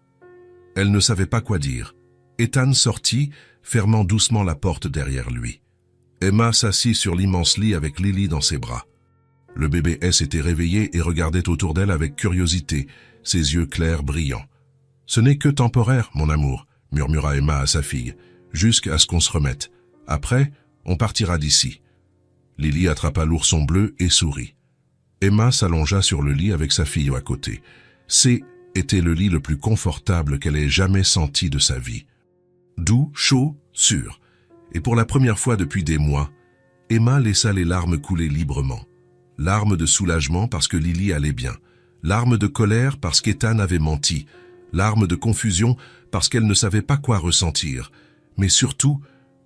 Elle ne savait pas quoi dire. Ethan sortit, fermant doucement la porte derrière lui. Emma s'assit sur l'immense lit avec Lily dans ses bras. Le bébé S était réveillé et regardait autour d'elle avec curiosité, ses yeux clairs brillants. « Ce n'est que temporaire, mon amour, » murmura Emma à sa fille, « jusqu'à ce qu'on se remette. Après, on partira d'ici. » Lily attrapa l'ourson bleu et sourit. Emma s'allongea sur le lit avec sa fille à côté. C était le lit le plus confortable qu'elle ait jamais senti de sa vie. Doux, chaud, sûr. Et pour la première fois depuis des mois, Emma laissa les larmes couler librement. Larmes de soulagement parce que Lily allait bien. Larmes de colère parce qu'Ethan avait menti. Larmes de confusion parce qu'elle ne savait pas quoi ressentir. Mais surtout,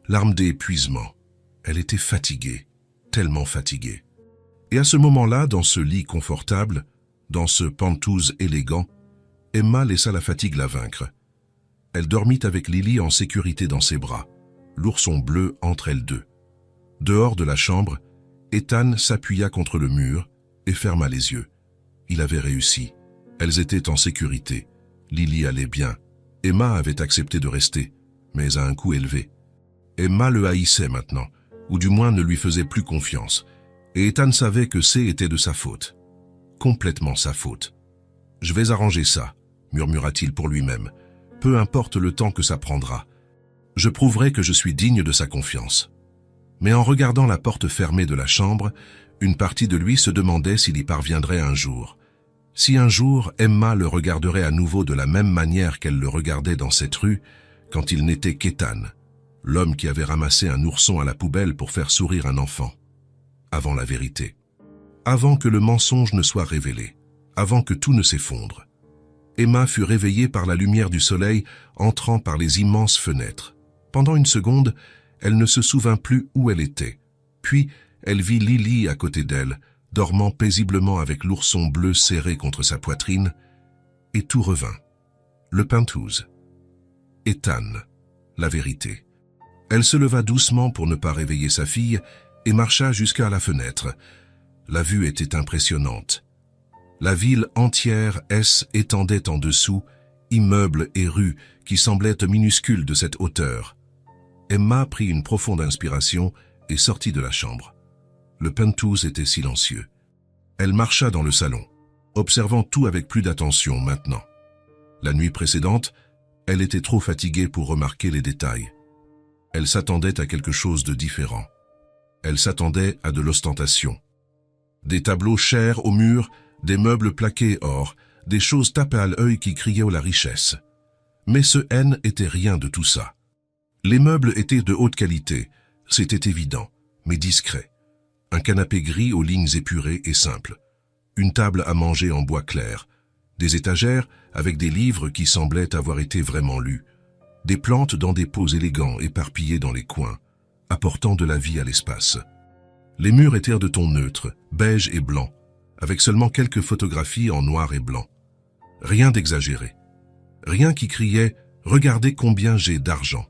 larmes d'épuisement. Elle était fatiguée, tellement fatiguée. Et à ce moment-là, dans ce lit confortable, dans ce pantouse élégant, Emma laissa la fatigue la vaincre. Elle dormit avec Lily en sécurité dans ses bras, l'ourson bleu entre elles deux. Dehors de la chambre, Ethan s'appuya contre le mur et ferma les yeux. Il avait réussi. Elles étaient en sécurité. Lily allait bien. Emma avait accepté de rester, mais à un coût élevé. Emma le haïssait maintenant, ou du moins ne lui faisait plus confiance, et Ethan savait que C était de sa faute. complètement sa faute. « Je vais arranger ça », murmura-t-il pour lui-même. « Peu importe le temps que ça prendra. Je prouverai que je suis digne de sa confiance. » Mais en regardant la porte fermée de la chambre, une partie de lui se demandait s'il y parviendrait un jour. Si un jour Emma le regarderait à nouveau de la même manière qu'elle le regardait dans cette rue, quand il n'était qu'Ethan, l'homme qui avait ramassé un ourson à la poubelle pour faire sourire un enfant. Avant la vérité. Avant que le mensonge ne soit révélé. Avant que tout ne s'effondre. Emma fut réveillée par la lumière du soleil entrant par les immenses fenêtres. Pendant une seconde, elle ne se souvint plus où elle était. Puis, elle vit Lily à côté d'elle, dormant paisiblement avec l'ourson bleu serré contre sa poitrine, et tout revint. Le penthouse. Ethan. La vérité. Elle se leva doucement pour ne pas réveiller sa fille et marcha jusqu'à la fenêtre. La vue était impressionnante. La ville entière s'étendait en dessous, immeubles et rues qui semblaient minuscules de cette hauteur. Emma prit une profonde inspiration et sortit de la chambre. Le penthouse était silencieux. Elle marcha dans le salon, observant tout avec plus d'attention maintenant. La nuit précédente, elle était trop fatiguée pour remarquer les détails. Elle s'attendait à quelque chose de différent. Elle s'attendait à de l'ostentation. Des tableaux chers au mur, des meubles plaqués or, des choses tapées à l'œil qui criaient la richesse. Mais ce N était rien de tout ça. Les meubles étaient de haute qualité, c'était évident, mais discret. Un canapé gris aux lignes épurées et simples. Une table à manger en bois clair. Des étagères avec des livres qui semblaient avoir été vraiment lus. Des plantes dans des pots élégants éparpillés dans les coins, apportant de la vie à l'espace. Les murs étaient de ton neutre, beige et blanc, avec seulement quelques photographies en noir et blanc. Rien d'exagéré. Rien qui criait « Regardez combien j'ai d'argent ».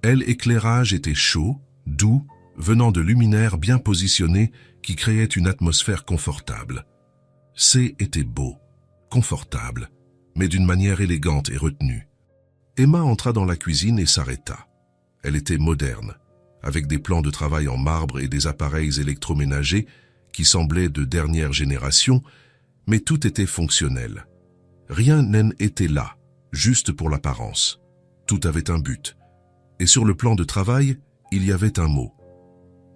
L'éclairage était chaud, doux, venant de luminaires bien positionnés qui créaient une atmosphère confortable. Était beau, confortable, mais d'une manière élégante et retenue. Emma entra dans la cuisine et s'arrêta. Elle était moderne, avec des plans de travail en marbre et des appareils électroménagers qui semblaient de dernière génération, mais tout était fonctionnel. Rien n'en était là, juste pour l'apparence. Tout avait un but. Et sur le plan de travail, il y avait un mot.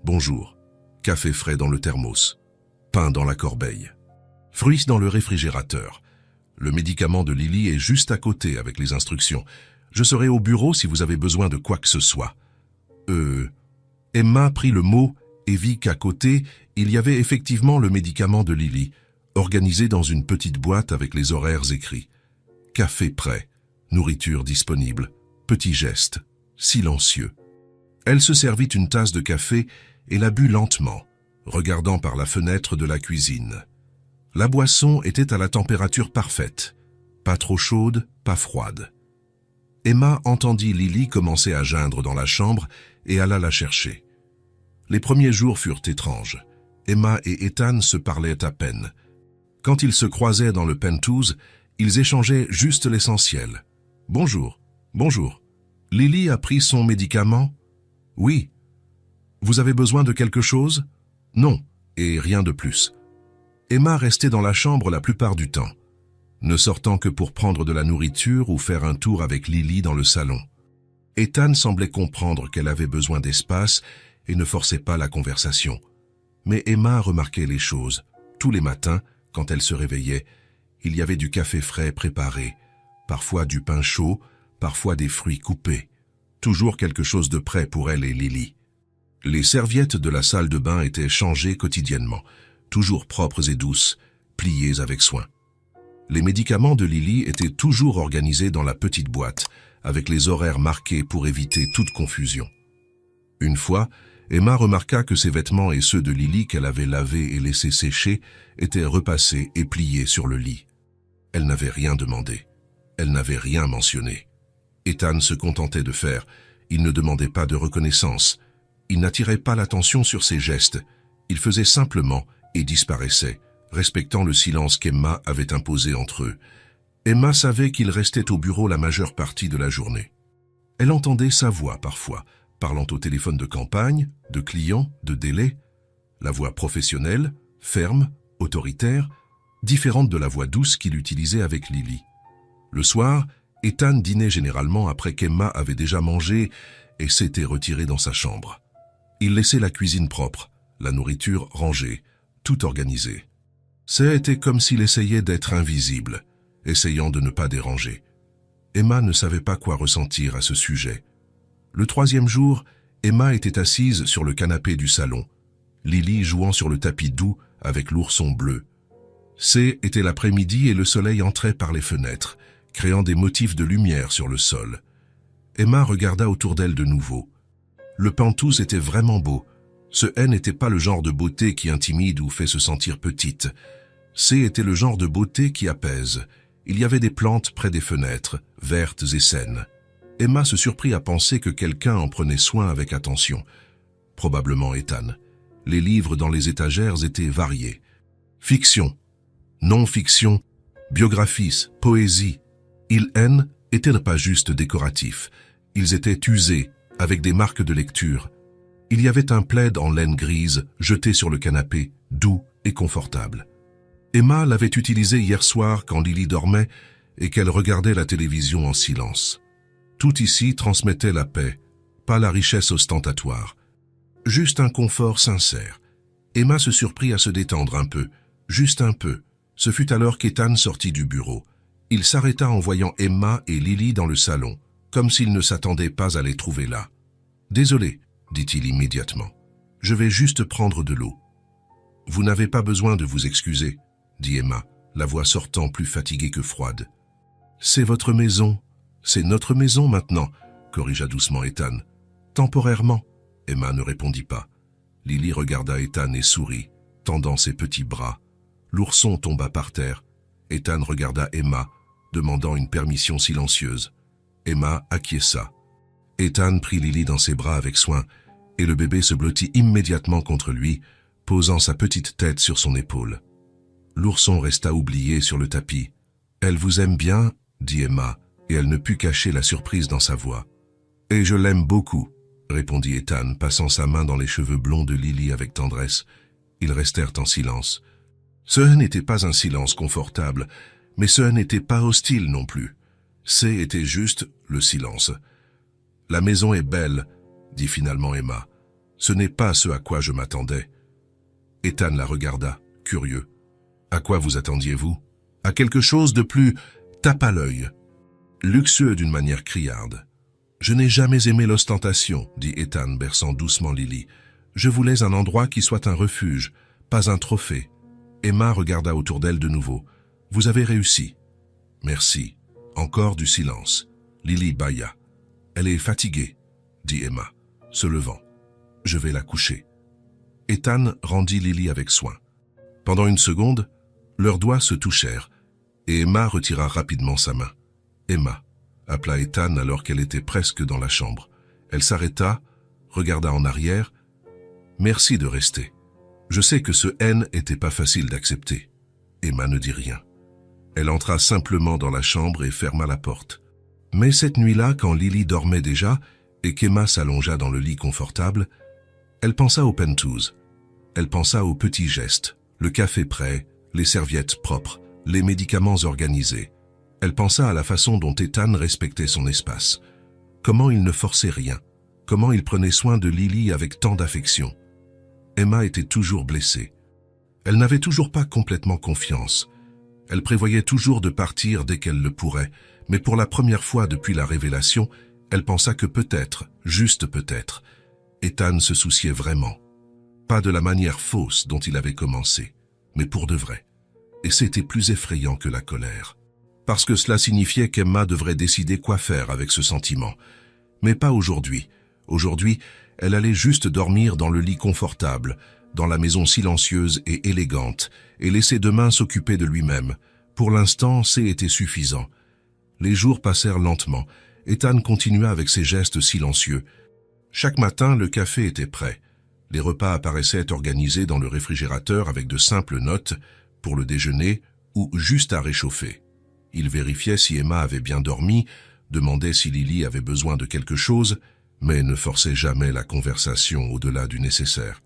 Bonjour. Café frais dans le thermos. Pain dans la corbeille. Fruits dans le réfrigérateur. Le médicament de Lily est juste à côté avec les instructions. Je serai au bureau si vous avez besoin de quoi que ce soit. Emma prit le mot et vit qu'à côté, il y avait effectivement le médicament de Lily, organisé dans une petite boîte avec les horaires écrits. Café prêt, nourriture disponible, petit geste, silencieux. Elle se servit une tasse de café et la but lentement, regardant par la fenêtre de la cuisine. La boisson était à la température parfaite, pas trop chaude, pas froide. Emma entendit Lily commencer à geindre dans la chambre et alla la chercher. Les premiers jours furent étranges. Emma et Ethan se parlaient à peine. Quand ils se croisaient dans le penthouse, ils échangeaient juste l'essentiel. « Bonjour, bonjour. Lily a pris son médicament ?»« Oui. »« Vous avez besoin de quelque chose ?»« Non, et rien de plus. » Emma restait dans la chambre la plupart du temps, ne sortant que pour prendre de la nourriture ou faire un tour avec Lily dans le salon. Ethan semblait comprendre qu'elle avait besoin d'espace et ne forçait pas la conversation. Mais Emma remarquait les choses. Tous les matins, quand elle se réveillait, il y avait du café frais préparé, parfois du pain chaud, parfois des fruits coupés. Toujours quelque chose de prêt pour elle et Lily. Les serviettes de la salle de bain étaient changées quotidiennement, toujours propres et douces, pliées avec soin. Les médicaments de Lily étaient toujours organisés dans la petite boîte, avec les horaires marqués pour éviter toute confusion. Une fois, Emma remarqua que ses vêtements et ceux de Lily qu'elle avait lavés et laissés sécher étaient repassés et pliés sur le lit. Elle n'avait rien demandé. Elle n'avait rien mentionné. Ethan se contentait de faire. Il ne demandait pas de reconnaissance. Il n'attirait pas l'attention sur ses gestes. Il faisait simplement et disparaissait, respectant le silence qu'Emma avait imposé entre eux. Emma savait qu'il restait au bureau la majeure partie de la journée. Elle entendait sa voix parfois, parlant au téléphone de campagne, de clients, de délai, la voix professionnelle, ferme, autoritaire, différente de la voix douce qu'il utilisait avec Lily. Le soir, Ethan dînait généralement après qu'Emma avait déjà mangé et s'était retirée dans sa chambre. Il laissait la cuisine propre, la nourriture rangée, tout organisé. C'était comme s'il essayait d'être invisible, essayant de ne pas déranger. Emma ne savait pas quoi ressentir à ce sujet. Le troisième jour, Emma était assise sur le canapé du salon, Lily jouant sur le tapis doux avec l'ourson bleu. C'était l'après-midi et le soleil entrait par les fenêtres, créant des motifs de lumière sur le sol. Emma regarda autour d'elle de nouveau. Le pantouse était vraiment beau. Ce n'était pas le genre de beauté qui intimide ou fait se sentir petite. C'était le genre de beauté qui apaise. Il y avait des plantes près des fenêtres, vertes et saines. Emma se surprit à penser que quelqu'un en prenait soin avec attention. Probablement Ethan. Les livres dans les étagères étaient variés. Fiction, non-fiction, biographies, poésie. Ils étaient pas juste décoratifs. Ils étaient usés, avec des marques de lecture. Il y avait un plaid en laine grise, jeté sur le canapé, doux et confortable. Emma l'avait utilisé hier soir quand Lily dormait et qu'elle regardait la télévision en silence. Tout ici transmettait la paix, pas la richesse ostentatoire. Juste un confort sincère. Emma se surprit à se détendre un peu, juste un peu. Ce fut alors qu'Ethan sortit du bureau. Il s'arrêta en voyant Emma et Lily dans le salon, comme s'il ne s'attendait pas à les trouver là. « Désolé », dit-il immédiatement. « Je vais juste prendre de l'eau. »« Vous n'avez pas besoin de vous excuser, » dit Emma, la voix sortant plus fatiguée que froide. « C'est votre maison. C'est notre maison maintenant, » corrigea doucement Ethan. « Temporairement. » Emma ne répondit pas. Lily regarda Ethan et sourit, tendant ses petits bras. L'ourson tomba par terre. Ethan regarda Emma, demandant une permission silencieuse. Emma acquiesça. Ethan prit Lily dans ses bras avec soin, et le bébé se blottit immédiatement contre lui, posant sa petite tête sur son épaule. L'ourson resta oublié sur le tapis. « Elle vous aime bien ?» dit Emma, et elle ne put cacher la surprise dans sa voix. « Et je l'aime beaucoup », répondit Ethan, passant sa main dans les cheveux blonds de Lily avec tendresse. Ils restèrent en silence. Ce n'était pas un silence confortable, mais ce n'était pas hostile non plus. C'était juste le silence. « La maison est belle », dit finalement Emma. « Ce n'est pas ce à quoi je m'attendais. » Ethan la regarda, curieux. « À quoi vous attendiez-vous ? À quelque chose de plus tape à l'œil, luxueux d'une manière criarde. »« Je n'ai jamais aimé l'ostentation, » dit Ethan, berçant doucement Lily. « Je voulais un endroit qui soit un refuge, pas un trophée. » Emma regarda autour d'elle de nouveau. « Vous avez réussi. »« Merci. » Encore du silence. Lily bâilla. « Elle est fatiguée, » dit Emma, se levant. « Je vais la coucher. » Ethan rendit Lily avec soin. Pendant une seconde, leurs doigts se touchèrent, et Emma retira rapidement sa main. « Emma » appela Ethan alors qu'elle était presque dans la chambre. Elle s'arrêta, regarda en arrière. « Merci de rester. Je sais que ce N n'était pas facile d'accepter. » Emma ne dit rien. Elle entra simplement dans la chambre et ferma la porte. Mais cette nuit-là, quand Lily dormait déjà et qu'Emma s'allongea dans le lit confortable, elle pensa au pentouse. Elle pensa aux petits gestes, le café prêt, les serviettes propres, les médicaments organisés. Elle pensa à la façon dont Ethan respectait son espace. Comment il ne forçait rien. Comment il prenait soin de Lily avec tant d'affection. Emma était toujours blessée. Elle n'avait toujours pas complètement confiance. Elle prévoyait toujours de partir dès qu'elle le pourrait, mais pour la première fois depuis la révélation, elle pensa que peut-être, juste peut-être, Ethan se souciait vraiment. Pas de la manière fausse dont il avait commencé, mais pour de vrai. Et c'était plus effrayant que la colère. Parce que cela signifiait qu'Emma devrait décider quoi faire avec ce sentiment. Mais pas aujourd'hui. Aujourd'hui, elle allait juste dormir dans le lit confortable, dans la maison silencieuse et élégante, et laisser demain s'occuper de lui-même. Pour l'instant, c'était suffisant. Les jours passèrent lentement. Ethan continua avec ses gestes silencieux. Chaque matin, le café était prêt. Les repas apparaissaient organisés dans le réfrigérateur avec de simples notes pour le déjeuner ou juste à réchauffer. Il vérifiait si Emma avait bien dormi, demandait si Lily avait besoin de quelque chose, mais ne forçait jamais la conversation au-delà du nécessaire.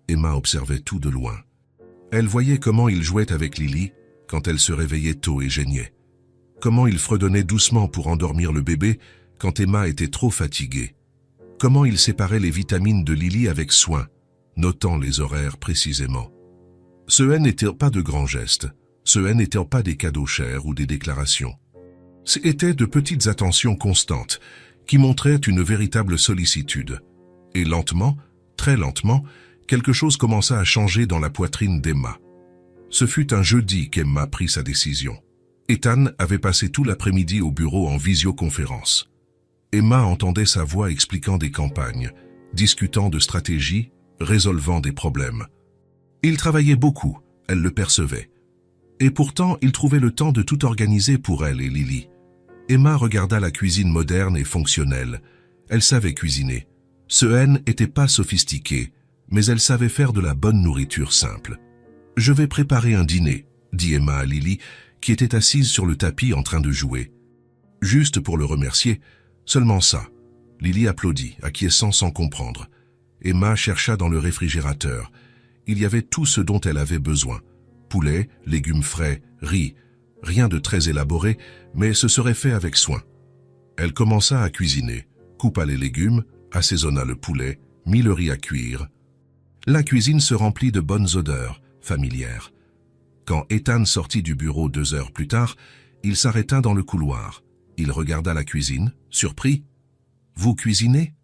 Emma observait tout de loin. Elle voyait comment il jouait avec Lily, quand elle se réveillait tôt et geignait. Comment il fredonnait doucement pour endormir le bébé quand Emma était trop fatiguée. Comment il séparait les vitamines de Lily avec soin, notant les horaires précisément. Ce n'était pas de grands gestes, ce n'était pas des cadeaux chers ou des déclarations. C'étaient de petites attentions constantes qui montraient une véritable sollicitude. Et lentement, très lentement, quelque chose commença à changer dans la poitrine d'Emma. Ce fut un jeudi qu'Emma prit sa décision. Ethan avait passé tout l'après-midi au bureau en visioconférence. Emma entendait sa voix expliquant des campagnes, discutant de stratégies, résolvant des problèmes. Il travaillait beaucoup, elle le percevait. Et pourtant, il trouvait le temps de tout organiser pour elle et Lily. Emma regarda la cuisine moderne et fonctionnelle. Elle savait cuisiner. Ce n'était pas sophistiqué, mais elle savait faire de la bonne nourriture simple. « Je vais préparer un dîner », dit Emma à Lily, qui était assise sur le tapis en train de jouer. Juste pour le remercier, seulement ça. Lily applaudit, acquiesçant sans comprendre. Emma chercha dans le réfrigérateur. Il y avait tout ce dont elle avait besoin. Poulet, légumes frais, riz. Rien de très élaboré, mais ce serait fait avec soin. Elle commença à cuisiner, coupa les légumes, assaisonna le poulet, mit le riz à cuire. La cuisine se remplit de bonnes odeurs, familières. Quand Ethan sortit du bureau 2 heures plus tard, il s'arrêta dans le couloir. Il regarda la cuisine, surpris. « Vous cuisinez ?»«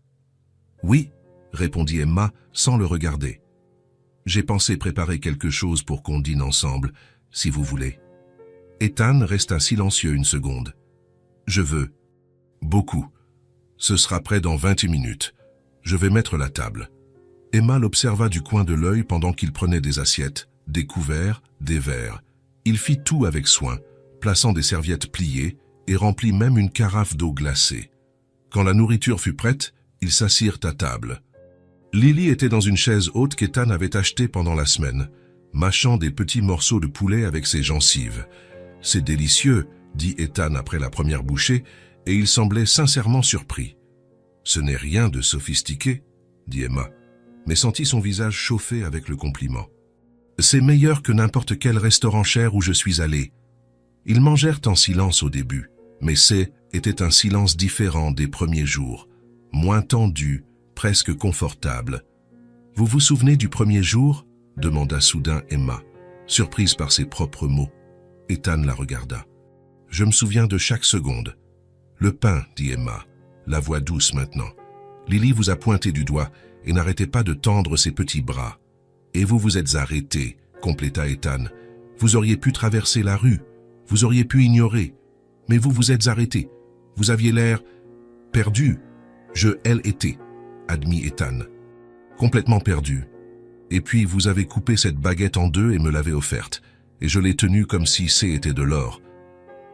Oui, » répondit Emma sans le regarder. « J'ai pensé préparer quelque chose pour qu'on dîne ensemble, si vous voulez. » Ethan resta silencieux une seconde. « Je veux. Beaucoup. Ce sera prêt dans 20 minutes. Je vais mettre la table. » Emma l'observa du coin de l'œil pendant qu'il prenait des assiettes, des couverts, des verres. Il fit tout avec soin, plaçant des serviettes pliées et remplit même une carafe d'eau glacée. Quand la nourriture fut prête, ils s'assirent à table. Lily était dans une chaise haute qu'Ethan avait achetée pendant la semaine, mâchant des petits morceaux de poulet avec ses gencives. « C'est délicieux », dit Ethan après la première bouchée, et il semblait sincèrement surpris. « Ce n'est rien de sophistiqué », dit Emma, mais sentit son visage chauffer avec le compliment. « C'est meilleur que n'importe quel restaurant cher où je suis allé. » Ils mangèrent en silence au début, mais était un silence différent des premiers jours, moins tendu, presque confortable. « Vous vous souvenez du premier jour ?» demanda soudain Emma, surprise par ses propres mots. Ethan la regarda. « Je me souviens de chaque seconde. »« Le pain, » dit Emma, la voix douce maintenant. Lily vous a pointé du doigt et n'arrêtait pas de tendre ses petits bras. « Et vous vous êtes arrêté, » compléta Ethan. « Vous auriez pu traverser la rue, vous auriez pu ignorer, mais vous vous êtes arrêté. Vous aviez l'air perdu. Elle était, admit Ethan. Complètement perdu. Et puis vous avez coupé cette baguette en deux et me l'avez offerte, et je l'ai tenue comme si c'était de l'or. »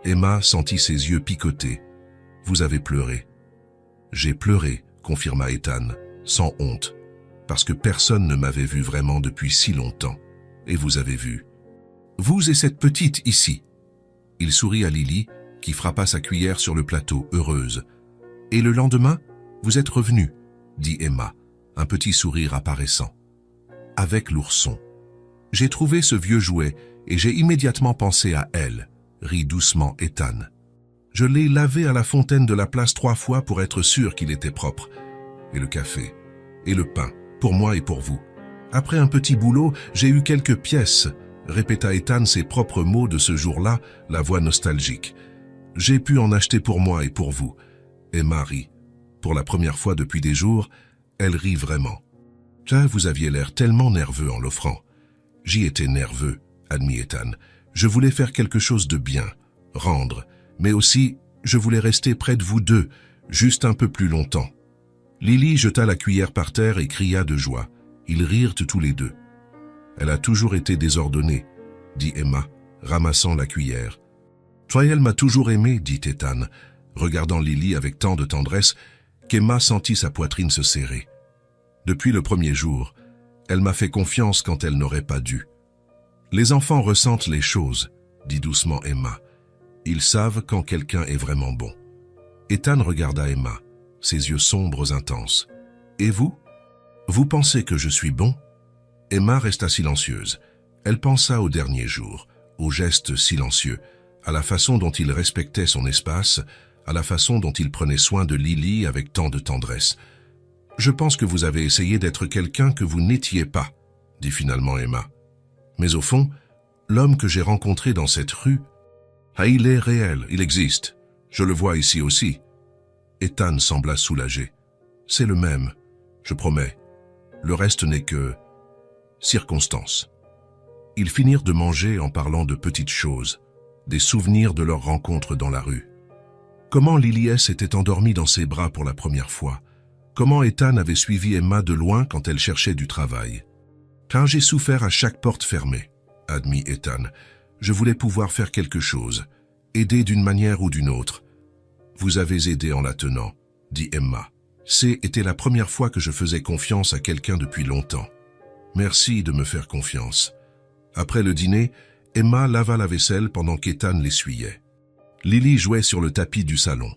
Emma sentit ses yeux picoter. « Vous avez pleuré. »« J'ai pleuré, » confirma Ethan, sans honte, parce que personne ne m'avait vu vraiment depuis si longtemps. Et vous avez vu. Vous et cette petite ici. Il sourit à Lily, qui frappa sa cuillère sur le plateau, heureuse. « Et le lendemain, vous êtes revenu, » dit Emma, un petit sourire apparaissant. « Avec l'ourson. J'ai trouvé ce vieux jouet et j'ai immédiatement pensé à elle, » rit doucement Ethan. « Je l'ai lavé à la fontaine de la place 3 fois pour être sûr qu'il était propre. Et le café, et le pain, pour moi et pour vous. Après un petit boulot, j'ai eu quelques pièces, » répéta Ethan ses propres mots de ce jour-là, la voix nostalgique. « J'ai pu en acheter pour moi et pour vous. » Emma rit. Pour la première fois depuis des jours, elle rit vraiment. « Vous aviez l'air tellement nerveux en l'offrant. »« J'y étais nerveux, » admit Ethan. « Je voulais faire quelque chose de bien, rendre, mais aussi, je voulais rester près de vous deux, juste un peu plus longtemps. » Lily jeta la cuillère par terre et cria de joie. Ils rirent tous les deux. « Elle a toujours été désordonnée, » dit Emma, ramassant la cuillère. « Toi, elle m'a toujours aimé, » dit Ethan, regardant Lily avec tant de tendresse qu'Emma sentit sa poitrine se serrer. « Depuis le premier jour, elle m'a fait confiance quand elle n'aurait pas dû. »« Les enfants ressentent les choses, » dit doucement Emma. « Ils savent quand quelqu'un est vraiment bon. » Ethan regarda Emma, ses yeux sombres intenses. « Et vous? Vous pensez que je suis bon ?» Emma resta silencieuse. Elle pensa au dernier jour, aux gestes silencieux, à la façon dont il respectait son espace, à la façon dont il prenait soin de Lily avec tant de tendresse. « Je pense que vous avez essayé d'être quelqu'un que vous n'étiez pas, » dit finalement Emma. « Mais au fond, l'homme que j'ai rencontré dans cette rue, il est réel, il existe. Je le vois ici aussi. » Ethan sembla soulagé. « C'est le même, je promets. Le reste n'est que circonstance. » Ils finirent de manger en parlant de petites choses, des souvenirs de leur rencontre dans la rue. Comment Lily s'était endormie dans ses bras pour la première fois. Comment Ethan avait suivi Emma de loin quand elle cherchait du travail. « Car j'ai souffert à chaque porte fermée, » admit Ethan. « Je voulais pouvoir faire quelque chose, aider d'une manière ou d'une autre. »« Vous avez aidé en la tenant, » dit Emma. « C'était la première fois que je faisais confiance à quelqu'un depuis longtemps. Merci de me faire confiance. » Après le dîner, Emma lava la vaisselle pendant qu'Ethan l'essuyait. Lily jouait sur le tapis du salon,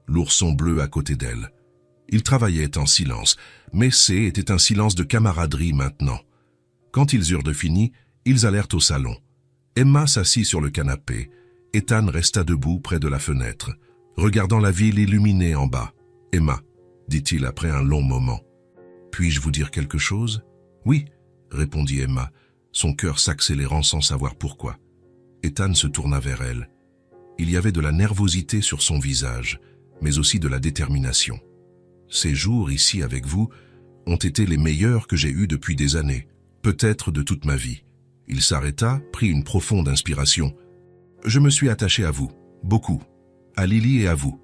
l'ourson bleu à côté d'elle. Ils travaillaient en silence, mais était un silence de camaraderie maintenant. Quand ils eurent fini, ils allèrent au salon. Emma s'assit sur le canapé. Ethan resta debout près de la fenêtre, regardant la ville illuminée en bas. « Emma, » dit-il après un long moment. « Puis-je vous dire quelque chose ?»« Oui, » répondit Emma, son cœur s'accélérant sans savoir pourquoi. Ethan se tourna vers elle. Il y avait de la nervosité sur son visage, mais aussi de la détermination. « Ces jours ici avec vous ont été les meilleurs que j'ai eus depuis des années, peut-être de toute ma vie. » Il s'arrêta, prit une profonde inspiration. « Je me suis attaché à vous, beaucoup, à Lily et à vous. »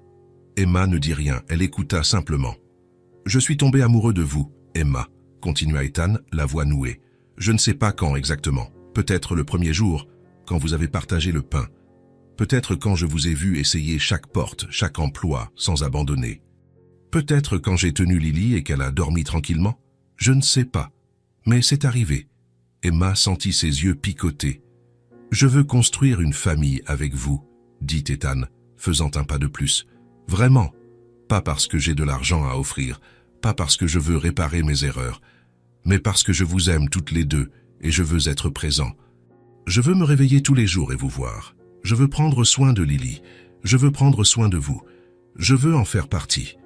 Emma ne dit rien, elle écouta simplement. « Je suis tombé amoureux de vous, Emma, » continua Ethan, la voix nouée. « Je ne sais pas quand exactement, peut-être le premier jour, quand vous avez partagé le pain. Peut-être quand je vous ai vu essayer chaque porte, chaque emploi, sans abandonner. Peut-être quand j'ai tenu Lily et qu'elle a dormi tranquillement. Je ne sais pas, mais c'est arrivé. » Emma sentit ses yeux picoter. « Je veux construire une famille avec vous, » dit Ethan, faisant un pas de plus. « Vraiment, pas parce que j'ai de l'argent à offrir, pas parce que je veux réparer mes erreurs, mais parce que je vous aime toutes les deux et je veux être présent. Je veux me réveiller tous les jours et vous voir. Je veux prendre soin de Lily. Je veux prendre soin de vous. Je veux en faire partie. »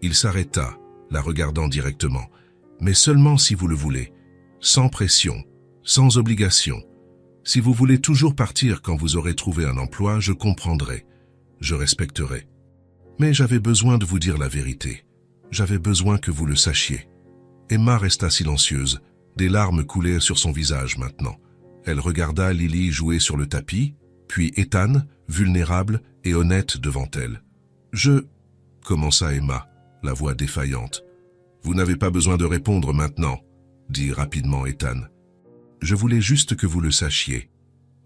Il s'arrêta, la regardant directement. « Mais seulement si vous le voulez, sans pression, sans obligation. Si vous voulez toujours partir quand vous aurez trouvé un emploi, je comprendrai, je respecterai. Mais j'avais besoin de vous dire la vérité. J'avais besoin que vous le sachiez. » Emma resta silencieuse. Des larmes coulaient sur son visage maintenant. Elle regarda Lily jouer sur le tapis, puis Ethan, vulnérable et honnête devant elle. « Je... » commença Emma, la voix défaillante. « Vous n'avez pas besoin de répondre maintenant, » dit rapidement Ethan. « Je voulais juste que vous le sachiez.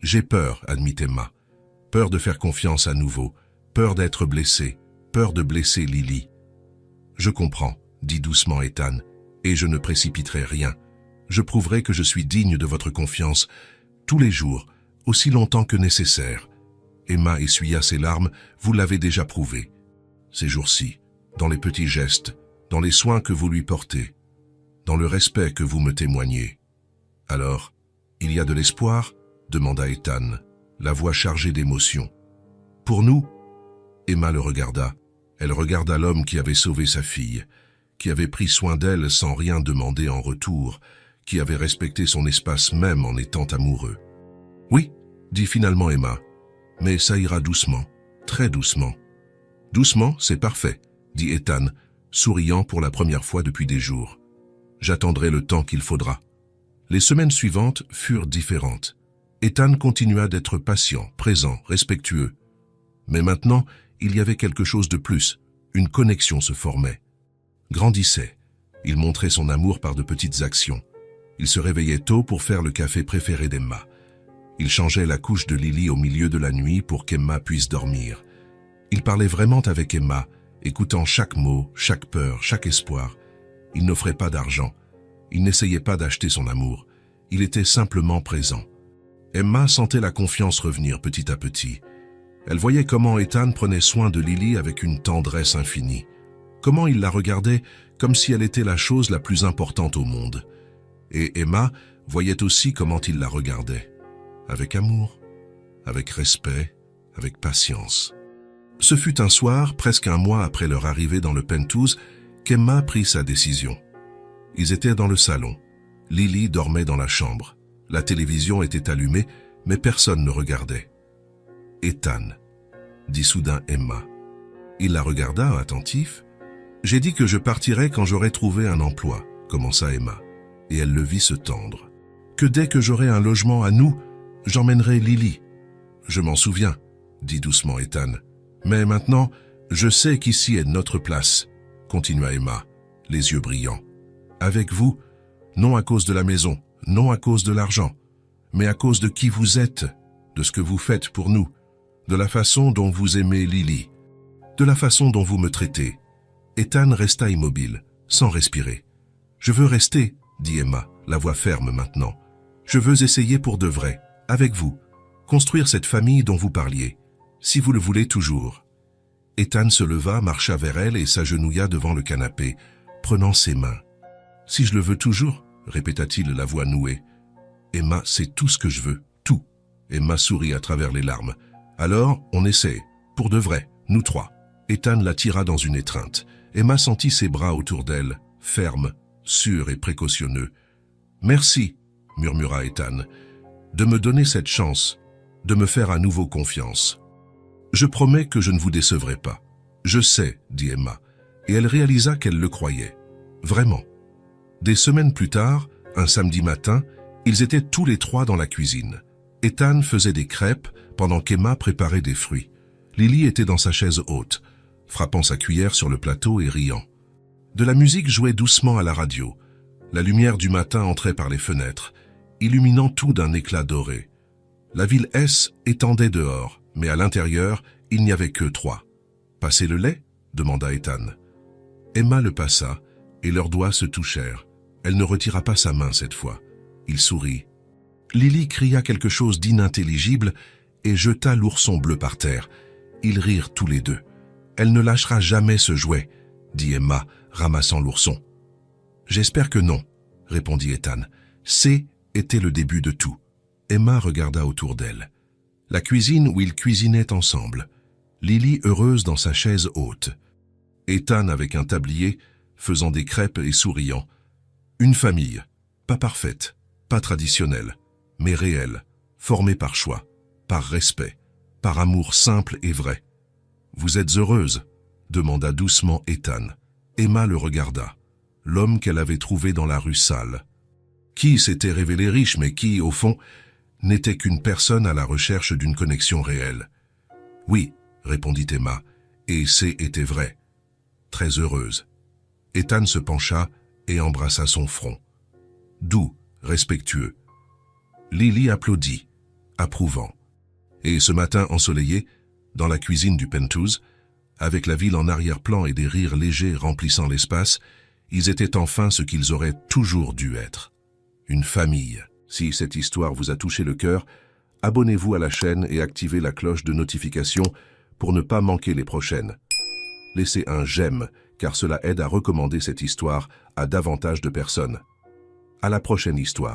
J'ai peur, » admit Emma. « Peur de faire confiance à nouveau, peur d'être blessée, peur de blesser Lily. »« Je comprends, » dit doucement Ethan, « et je ne précipiterai rien. Je prouverai que je suis digne de votre confiance, tous les jours, aussi longtemps que nécessaire. » Emma essuya ses larmes. « Vous l'avez déjà prouvé. Ces jours-ci, dans les petits gestes, dans les soins que vous lui portez, dans le respect que vous me témoignez. »« Alors, il y a de l'espoir ?» demanda Ethan, la voix chargée d'émotion. « Pour nous ?» Emma le regarda. Elle regarda l'homme qui avait sauvé sa fille, qui avait pris soin d'elle sans rien demander en retour, qui avait respecté son espace même en étant amoureux. « Oui, » dit finalement Emma, « mais ça ira doucement, très doucement. »« Doucement, c'est parfait, » dit Ethan, souriant pour la première fois depuis des jours. « J'attendrai le temps qu'il faudra. » Les semaines suivantes furent différentes. Ethan continua d'être patient, présent, respectueux. Mais maintenant, il y avait quelque chose de plus. Une connexion se formait. Grandissait. Il montrait son amour par de petites actions. Il se réveillait tôt pour faire le café préféré d'Emma. Il changeait la couche de Lily au milieu de la nuit pour qu'Emma puisse dormir. Il parlait vraiment avec Emma, écoutant chaque mot, chaque peur, chaque espoir. Il n'offrait pas d'argent. Il n'essayait pas d'acheter son amour. Il était simplement présent. Emma sentait la confiance revenir petit à petit. Elle voyait comment Ethan prenait soin de Lily avec une tendresse infinie. Comment il la regardait comme si elle était la chose la plus importante au monde. Et Emma voyait aussi comment il la regardait. Avec amour, avec respect, avec patience. Ce fut un soir, presque un mois après leur arrivée dans le penthouse, qu'Emma prit sa décision. Ils étaient dans le salon. Lily dormait dans la chambre. La télévision était allumée, mais personne ne regardait. « Ethan », dit soudain Emma. Il la regarda, attentif. « J'ai dit que je partirais quand j'aurais trouvé un emploi », commença Emma, et elle le vit se tendre. « Que dès que j'aurai un logement à nous, j'emmènerai Lily. »« Je m'en souviens », dit doucement Ethan. « Mais maintenant, je sais qu'ici est notre place », continua Emma, les yeux brillants. « Avec vous, non à cause de la maison, non à cause de l'argent, mais à cause de qui vous êtes, de ce que vous faites pour nous, de la façon dont vous aimez Lily, de la façon dont vous me traitez. » Ethan resta immobile, sans respirer. « Je veux rester, » dit Emma, la voix ferme maintenant. « Je veux essayer pour de vrai, avec vous, construire cette famille dont vous parliez, si vous le voulez toujours. » Ethan se leva, marcha vers elle et s'agenouilla devant le canapé, prenant ses mains. « Si je le veux toujours ?» répéta-t-il, la voix nouée. « Emma, c'est tout ce que je veux, tout. » Emma sourit à travers les larmes. « Alors, on essaie, pour de vrai, nous trois. » Ethan la tira dans une étreinte. Emma sentit ses bras autour d'elle, fermes, sûrs et précautionneux. « Merci, » murmura Ethan, « de me donner cette chance, de me faire à nouveau confiance. Je promets que je ne vous décevrai pas. Je sais, » dit Emma, et elle réalisa qu'elle le croyait. Vraiment. Des semaines plus tard, un samedi matin, ils étaient tous les trois dans la cuisine. Ethan faisait des crêpes pendant qu'Emma préparait des fruits. Lily était dans sa chaise haute, frappant sa cuillère sur le plateau et riant. De la musique jouait doucement à la radio. La lumière du matin entrait par les fenêtres, illuminant tout d'un éclat doré. La ville S étendait dehors, mais à l'intérieur, il n'y avait que trois. « Passez le lait ?» demanda Ethan. Emma le passa, et leurs doigts se touchèrent. Elle ne retira pas sa main cette fois. Il sourit. Lily cria quelque chose d'inintelligible et jeta l'ourson bleu par terre. Ils rirent tous les deux. « Elle ne lâchera jamais ce jouet », dit Emma, ramassant l'ourson. « J'espère que non », répondit Ethan. « C était le début de tout. » Emma regarda autour d'elle. La cuisine où ils cuisinaient ensemble. Lily heureuse dans sa chaise haute. Ethan avec un tablier, faisant des crêpes et souriant. Une famille, pas parfaite, pas traditionnelle, mais réelle, formée par choix, par respect, par amour simple et vrai. « Vous êtes heureuse ?» demanda doucement Ethan. Emma le regarda, l'homme qu'elle avait trouvé dans la rue sale. Qui s'était révélé riche, mais qui, au fond, n'était qu'une personne à la recherche d'une connexion réelle. « Oui, » répondit Emma, et c'est était vrai. Très heureuse. Ethan se pencha et embrassa son front. Doux, respectueux. Lily applaudit, approuvant. Et ce matin ensoleillé, dans la cuisine du penthouse, avec la ville en arrière-plan et des rires légers remplissant l'espace, ils étaient enfin ce qu'ils auraient toujours dû être. Une famille. Si cette histoire vous a touché le cœur, abonnez-vous à la chaîne et activez la cloche de notification pour ne pas manquer les prochaines. Laissez un j'aime, car cela aide à recommander cette histoire à davantage de personnes. À la prochaine histoire.